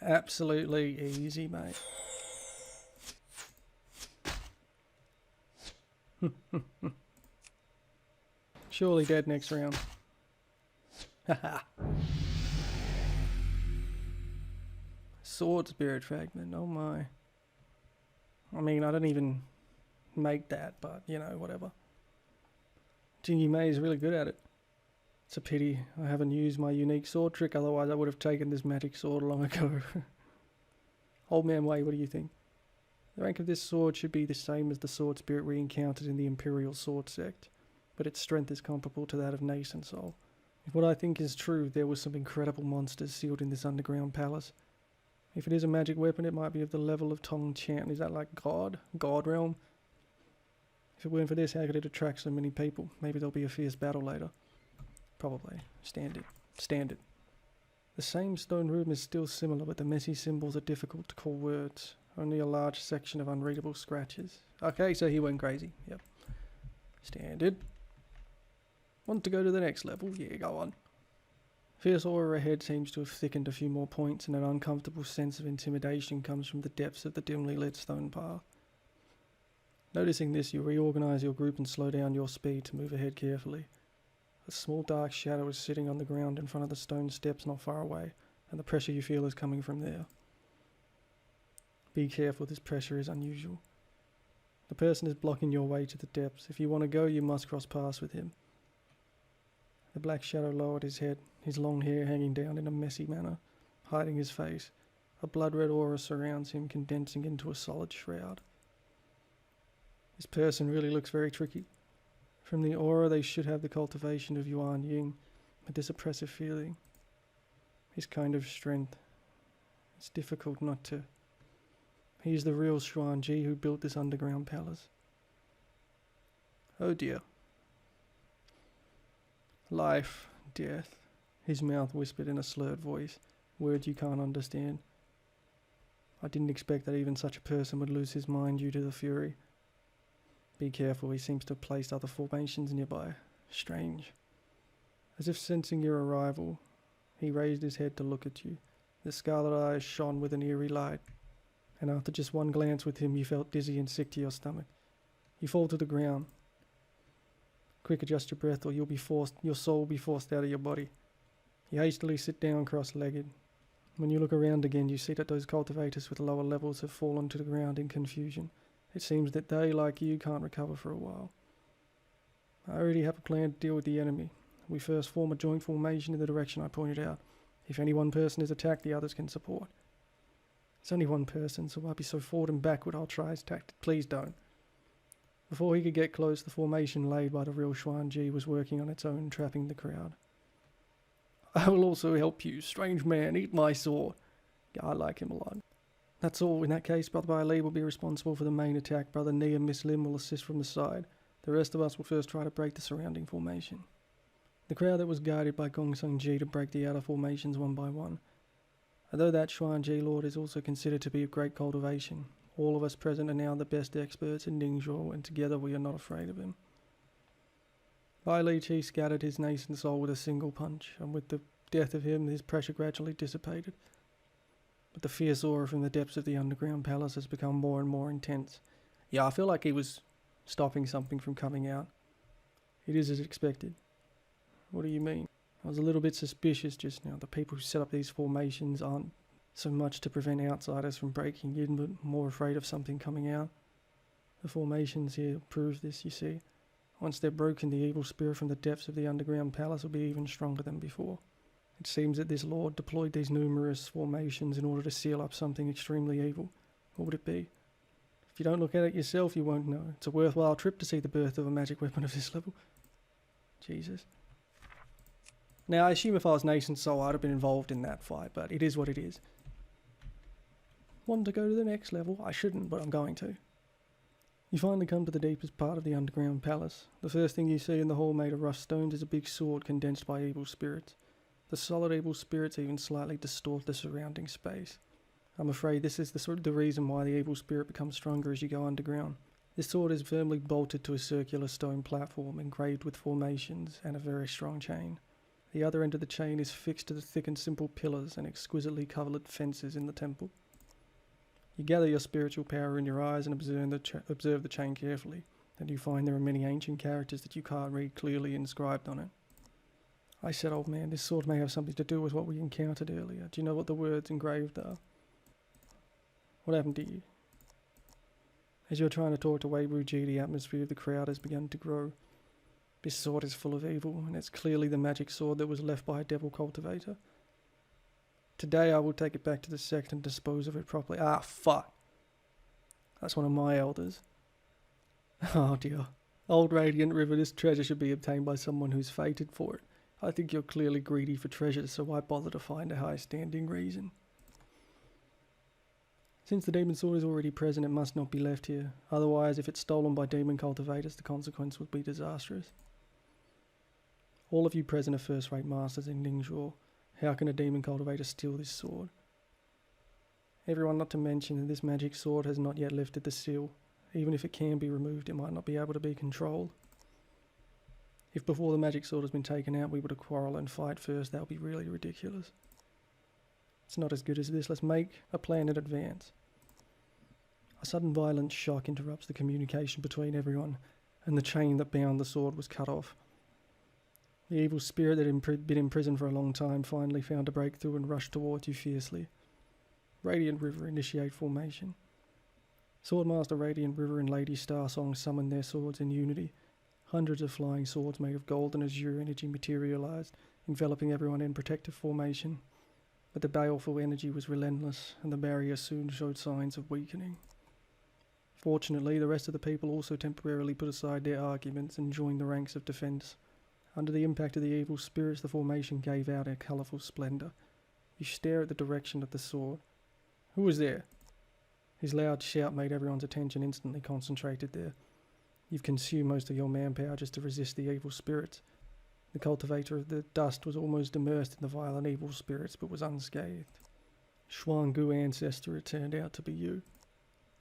Absolutely easy, mate. Surely dead next round. Haha. Sword spirit fragment, oh my. I mean, I don't even make that, but you know, whatever. Jingy Mei is really good at it. It's a pity I haven't used my unique sword trick, otherwise I would have taken this magic sword long ago. Old Man Wei, what do you think? The rank of this sword should be the same as the sword spirit we encountered in the Imperial Sword Sect, but its strength is comparable to that of Nascent Soul. If what I think is true, there were some incredible monsters sealed in this underground palace. If it is a magic weapon, it might be of the level of Tong Chan. Is that like God? God realm? If it weren't for this, how could it attract so many people? Maybe there'll be a fierce battle later. Probably. Standard. The same stone room is still similar, but the messy symbols are difficult to call words. Only a large section of unreadable scratches. Okay, so he went crazy. Yep. Standard. Want to go to the next level? Yeah, go on. Fierce aura ahead seems to have thickened a few more points, and an uncomfortable sense of intimidation comes from the depths of the dimly lit stone path. Noticing this, you reorganize your group and slow down your speed to move ahead carefully. A small dark shadow is sitting on the ground in front of the stone steps not far away, and the pressure you feel is coming from there. Be careful, this pressure is unusual. The person is blocking your way to the depths. If you want to go, you must cross paths with him. The black shadow lowered his head, his long hair hanging down in a messy manner, hiding his face. A blood-red aura surrounds him, condensing into a solid shroud. This person really looks very tricky. From the aura, they should have the cultivation of Yuan Ying, but this oppressive feeling, his kind of strength, it's difficult not to. He is the real Xuanji who built this underground palace. Oh dear. Life, death, his mouth whispered in a slurred voice, words you can't understand. I didn't expect that even such a person would lose his mind due to the fury. Be careful, he seems to have placed other formations nearby. Strange. As if sensing your arrival, He raised his head to look at you. The scarlet eyes shone with an eerie light, and after just one glance with him, you felt dizzy and sick to your stomach. You fall to the ground. Quick, adjust your breath, or your soul will be forced out of your body. You hastily sit down cross-legged. When you look around again, you see that those cultivators with lower levels have fallen to the ground in confusion. It seems that they, like you, can't recover for a while. I already have a plan to deal with the enemy. We first form a joint formation in the direction I pointed out. If any one person is attacked, the others can support. It's only one person, so I won't be so forward and backward I'll try his tactic. Please don't. Before he could get close, the formation laid by the real Xuanji was working on its own, trapping the crowd. I will also help you, strange man, eat my sword. I like him a lot. That's all. In that case, Brother Baili will be responsible for the main attack. Brother Ni and Miss Lim will assist from the side. The rest of us will first try to break the surrounding formation. The crowd that was guided by Gongsun Ji to break the outer formations one by one. Although that Xuanji Lord is also considered to be of great cultivation, all of us present are now the best experts in Ningzhou, and together we are not afraid of him. Baili Qi scattered his nascent soul with a single punch, and with the death of him, his pressure gradually dissipated. But the fierce aura from the depths of the underground palace has become more and more intense. Yeah, I feel like he was stopping something from coming out. It is as expected. What do you mean? I was a little bit suspicious just now. The people who set up these formations aren't so much to prevent outsiders from breaking in, but more afraid of something coming out. The formations here prove this, you see. Once they're broken, the evil spirit from the depths of the underground palace will be even stronger than before. It seems that this lord deployed these numerous formations in order to seal up something extremely evil. What would it be? If you don't look at it yourself, you won't know. It's a worthwhile trip to see the birth of a magic weapon of this level. Jesus. Now, I assume if I was Nascent Soul, I'd have been involved in that fight, but it is what it is. Want to go to the next level? I shouldn't, but I'm going to. You finally come to the deepest part of the underground palace. The first thing you see in the hall made of rough stones is a big sword condensed by evil spirits. The solid evil spirits even slightly distort the surrounding space. I'm afraid this is the reason why the evil spirit becomes stronger as you go underground. This sword is firmly bolted to a circular stone platform engraved with formations and a very strong chain. The other end of the chain is fixed to the thick and simple pillars and exquisitely covered fences in the temple. You gather your spiritual power in your eyes and observe the chain carefully, and you find there are many ancient characters that you can't read clearly inscribed on it. I said, old man, this sword may have something to do with what we encountered earlier. Do you know what the words engraved are? What happened to you? As you're trying to talk to Wei Wuji, the atmosphere of the crowd has begun to grow. This sword is full of evil, and it's clearly the magic sword that was left by a devil cultivator. Today I will take it back to the sect and dispose of it properly. Ah, fuck. That's one of my elders. Oh dear. Old Radiant River, this treasure should be obtained by someone who's fated for it. I think you're clearly greedy for treasure, so why bother to find a high-standing reason? Since the demon sword is already present, it must not be left here. Otherwise, if it's stolen by demon cultivators, the consequence would be disastrous. All of you present are first-rate masters in Ningzhou. How can a demon cultivator steal this sword? Everyone, not to mention that this magic sword has not yet lifted the seal. Even if it can be removed, it might not be able to be controlled. If before the magic sword has been taken out, we were to quarrel and fight first, that would be really ridiculous. It's not as good as this. Let's make a plan in advance. A sudden violent shock interrupts the communication between everyone, and the chain that bound the sword was cut off. The evil spirit that had been imprisoned for a long time finally found a breakthrough and rushed towards you fiercely. Radiant River, initiate formation. Swordmaster Radiant River and Lady Starsong summoned their swords in unity. Hundreds of flying swords made of gold and azure energy materialized, enveloping everyone in protective formation. But the baleful energy was relentless, and the barrier soon showed signs of weakening. Fortunately, the rest of the people also temporarily put aside their arguments and joined the ranks of defense. Under the impact of the evil spirits, the formation gave out a colourful splendour. You stare at the direction of the sword. Who was there? His loud shout made everyone's attention instantly concentrated there. You've consumed most of your manpower just to resist the evil spirits. The cultivator of the dust was almost immersed in the violent evil spirits, but was unscathed. Xuangu ancestor, it turned out to be you.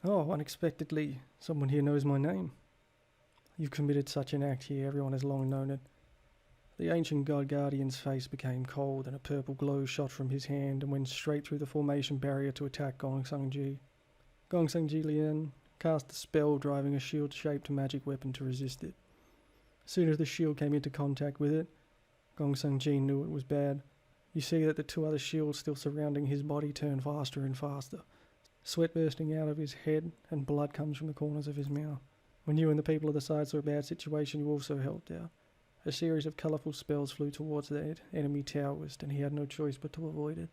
Oh, unexpectedly, someone here knows my name. You've committed such an act here, everyone has long known it. The ancient god guardian's face became cold and a purple glow shot from his hand and went straight through the formation barrier to attack Gongsun-ji. Gongsun-ji Lian cast a spell, driving a shield-shaped magic weapon to resist it. As soon as the shield came into contact with it, Gongsun-ji knew it was bad. You see that the two other shields still surrounding his body turn faster and faster. Sweat bursting out of his head and blood comes from the corners of his mouth. When you and the people of the side saw a bad situation, you also helped out. A series of colourful spells flew towards the enemy towers, and he had no choice but to avoid it.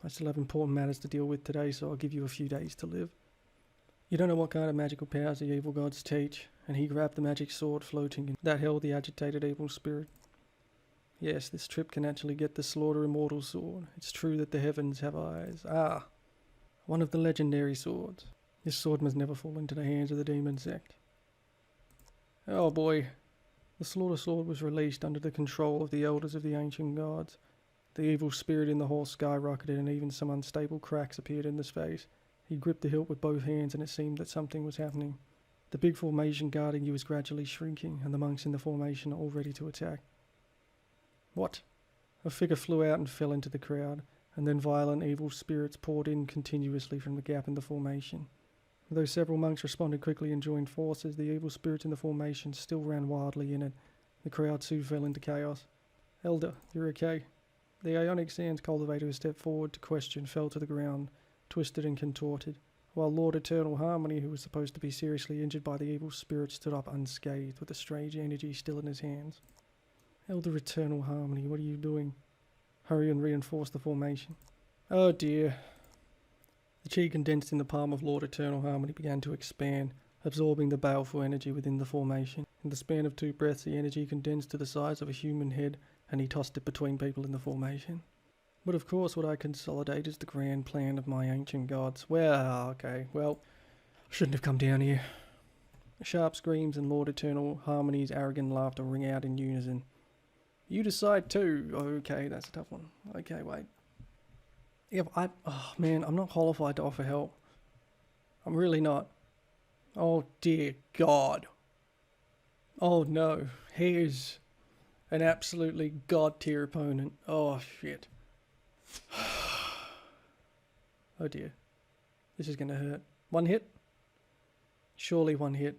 I still have important matters to deal with today, so I'll give you a few days to live. You don't know what kind of magical powers the evil gods teach, and he grabbed the magic sword floating that held the agitated evil spirit. Yes, this trip can actually get the slaughter immortal sword. It's true that the heavens have eyes. Ah, one of the legendary swords. This sword must never fall into the hands of the demon sect. Oh boy. The slaughter sword was released under the control of the elders of the ancient gods. The evil spirit in the horse skyrocketed and even some unstable cracks appeared in the space. He gripped the hilt with both hands and it seemed that something was happening. The big formation guarding you was gradually shrinking and the monks in the formation are all ready to attack. What? A figure flew out and fell into the crowd, and then violent evil spirits poured in continuously from the gap in the formation. Though several monks responded quickly and joined forces, the evil spirits in the formation still ran wildly in it. The crowd soon fell into chaos. Elder, you're okay. The Ionic Sands cultivator who stepped forward to question fell to the ground, twisted and contorted, while Lord Eternal Harmony, who was supposed to be seriously injured by the evil spirit, stood up unscathed with a strange energy still in his hands. Elder Eternal Harmony, what are you doing? Hurry and reinforce the formation. Oh dear. The chi condensed in the palm of Lord Eternal Harmony began to expand, absorbing the baleful energy within the formation. In the span of 2 breaths, the energy condensed to the size of a human head, and he tossed it between people in the formation. But of course what I consolidate is the grand plan of my ancient gods. Well, okay, well, I shouldn't have come down here. Sharp screams and Lord Eternal Harmony's arrogant laughter ring out in unison. You decide too. Okay, that's a tough one. Okay, wait. Yeah, oh man, I'm not qualified to offer help. I'm really not. Oh dear God. Oh no, here's an absolutely god tier opponent. Oh shit. Oh dear. This is gonna hurt. 1 hit? Surely 1 hit.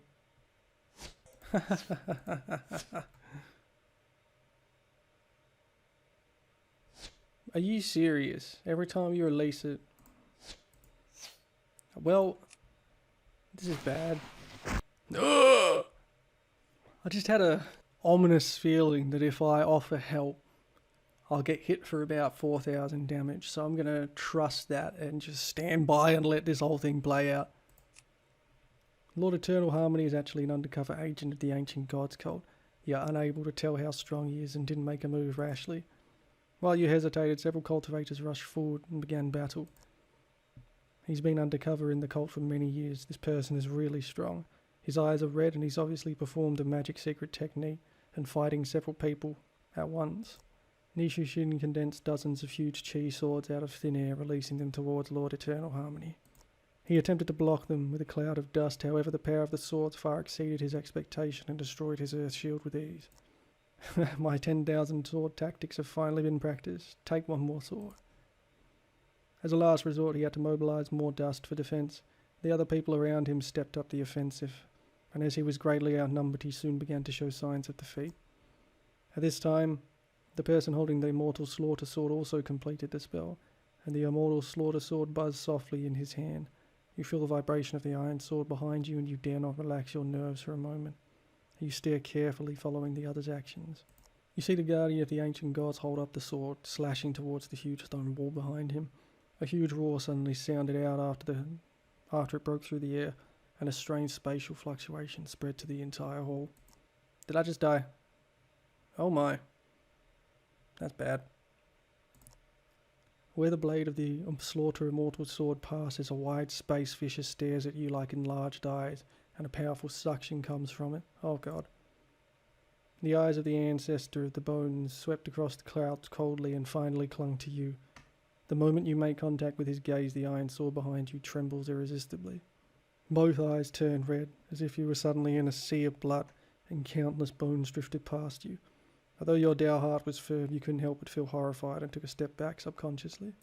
Are you serious? Every time you release it... Well, this is bad. I just had a ominous feeling that if I offer help, I'll get hit for about 4,000 damage. So I'm going to trust that and just stand by and let this whole thing play out. Lord Eternal Harmony is actually an undercover agent of the Ancient Gods cult. You're unable to tell how strong he is and didn't make a move rashly. While you hesitated, several cultivators rushed forward and began battle. He's been undercover in the cult for many years. This person is really strong. His eyes are red and he's obviously performed a magic secret technique and fighting several people at once. Ningzhou condensed dozens of huge chi swords out of thin air, releasing them towards Lord Eternal Harmony. He attempted to block them with a cloud of dust, however the power of the swords far exceeded his expectation and destroyed his earth shield with ease. My 10,000 sword tactics have finally been practiced. Take one more sword. As a last resort, he had to mobilize more dust for defense. The other people around him stepped up the offensive, and as he was greatly outnumbered, he soon began to show signs of defeat. At this time, the person holding the Immortal Slaughter Sword also completed the spell, and the Immortal Slaughter Sword buzzed softly in his hand. You feel the vibration of the iron sword behind you, and you dare not relax your nerves for a moment. You stare carefully, following the other's actions. You see the guardian of the ancient gods hold up the sword, slashing towards the huge stone wall behind him. A huge roar suddenly sounded out after it broke through the air, and a strange spatial fluctuation spread to the entire hall. Did I just die? Oh my. That's bad. Where the blade of the Slaughter Immortal Sword passes, a wide space fissure stares at you like enlarged eyes, and a powerful suction comes from it. Oh god. The eyes of the ancestor of the bones swept across the clouds coldly and finally clung to you. The moment you make contact with his gaze, the iron sword behind you trembles irresistibly. Both eyes turn red, as if you were suddenly in a sea of blood, and countless bones drifted past you. Although your Dao heart was firm, you couldn't help but feel horrified and took a step back subconsciously.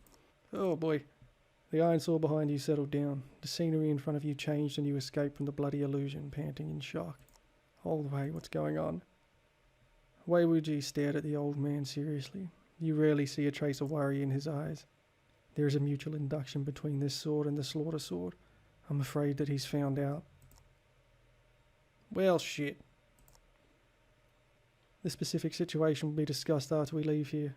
Oh boy. The iron sword behind you settled down. The scenery in front of you changed and you escaped from the bloody illusion, panting in shock. Old Wei, what's going on? Wei Wuji stared at the old man seriously. You rarely see a trace of worry in his eyes. There is a mutual induction between this sword and the slaughter sword. I'm afraid that he's found out. Well, shit. The specific situation will be discussed after we leave here.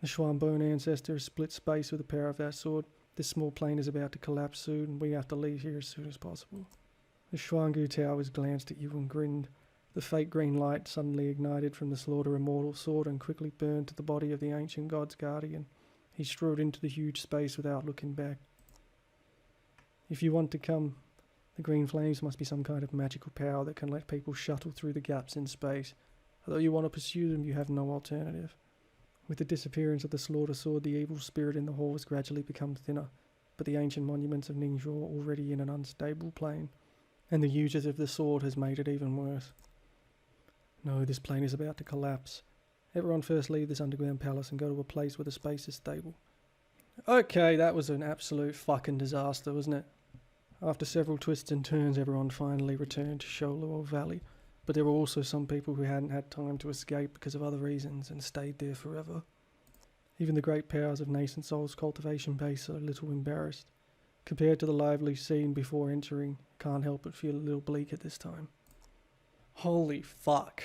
The Xuanbone ancestor has split space with the power of that sword. This small plane is about to collapse soon, and we have to leave here as soon as possible. The Xuangu Towers glanced at you and grinned. The fake green light suddenly ignited from the slaughter Immortal sword and quickly burned to the body of the ancient god's guardian. He strode into the huge space without looking back. If you want to come, the green flames must be some kind of magical power that can let people shuttle through the gaps in space. Although you want to pursue them, you have no alternative. With the disappearance of the slaughter sword, the evil spirit in the hall has gradually become thinner, but the ancient monuments of Ningzhou are already in an unstable plane, and the users of the sword has made it even worse. No, this plane is about to collapse. Everyone first leave this underground palace and go to a place where the space is stable. Okay, that was an absolute fucking disaster, wasn't it? After several twists and turns, everyone finally returned to Sholuo Valley. But there were also some people who hadn't had time to escape because of other reasons and stayed there forever. Even the great powers of Nascent Soul's cultivation base are a little embarrassed. Compared to the lively scene before entering, can't help but feel a little bleak at this time. Holy fuck.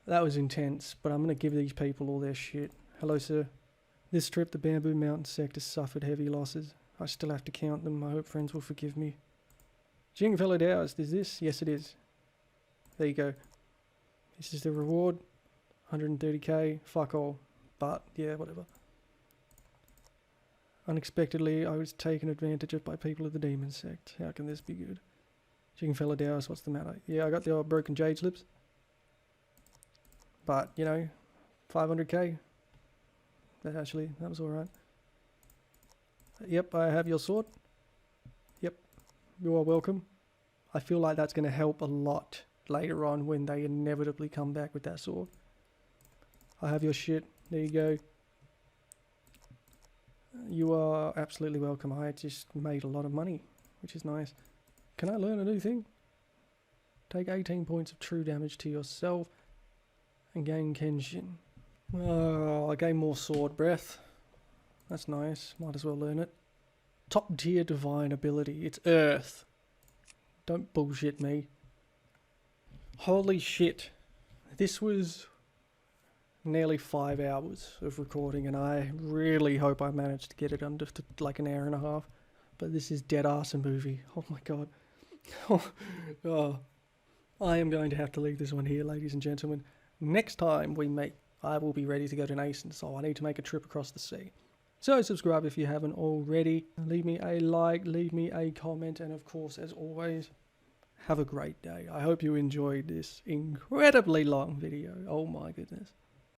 That was intense, but I'm going to give these people all their shit. Hello, sir. This trip, the Bamboo Mountain Sect has suffered heavy losses. I still have to count them. I hope friends will forgive me. Jing fellow Daoist, is this? Yes, it is. There you go. This is the reward. 130k. Fuck all. But, yeah, whatever. Unexpectedly, I was taken advantage of by people of the Demon Sect. How can this be good? Chicken fella Dowers, what's the matter? Yeah, I got the old broken jade slips. But, you know, 500k. That was alright. Yep, I have your sword. Yep, you are welcome. I feel like that's going to help a lot later on when they inevitably come back with that sword. I have your shit. There you go. You are absolutely welcome. I just made a lot of money, which is nice. Can I learn a new thing? Take 18 points of true damage to yourself and gain Kenshin. Oh, I gain more sword breath. That's nice. Might as well learn it. Top tier divine ability. It's Earth. Don't bullshit me. Holy shit. This was nearly 5 hours of recording, and I really hope I managed to get it under to like an hour and a half. But this is dead ass a movie. Oh my god. Oh, I am going to have to leave this one here, ladies and gentlemen. Next time we meet, I will be ready to go to Nascent, so I need to make a trip across the sea. So subscribe if you haven't already. Leave me a like, leave me a comment, and of course, as always, have a great day. I hope you enjoyed this incredibly long video. Oh my goodness.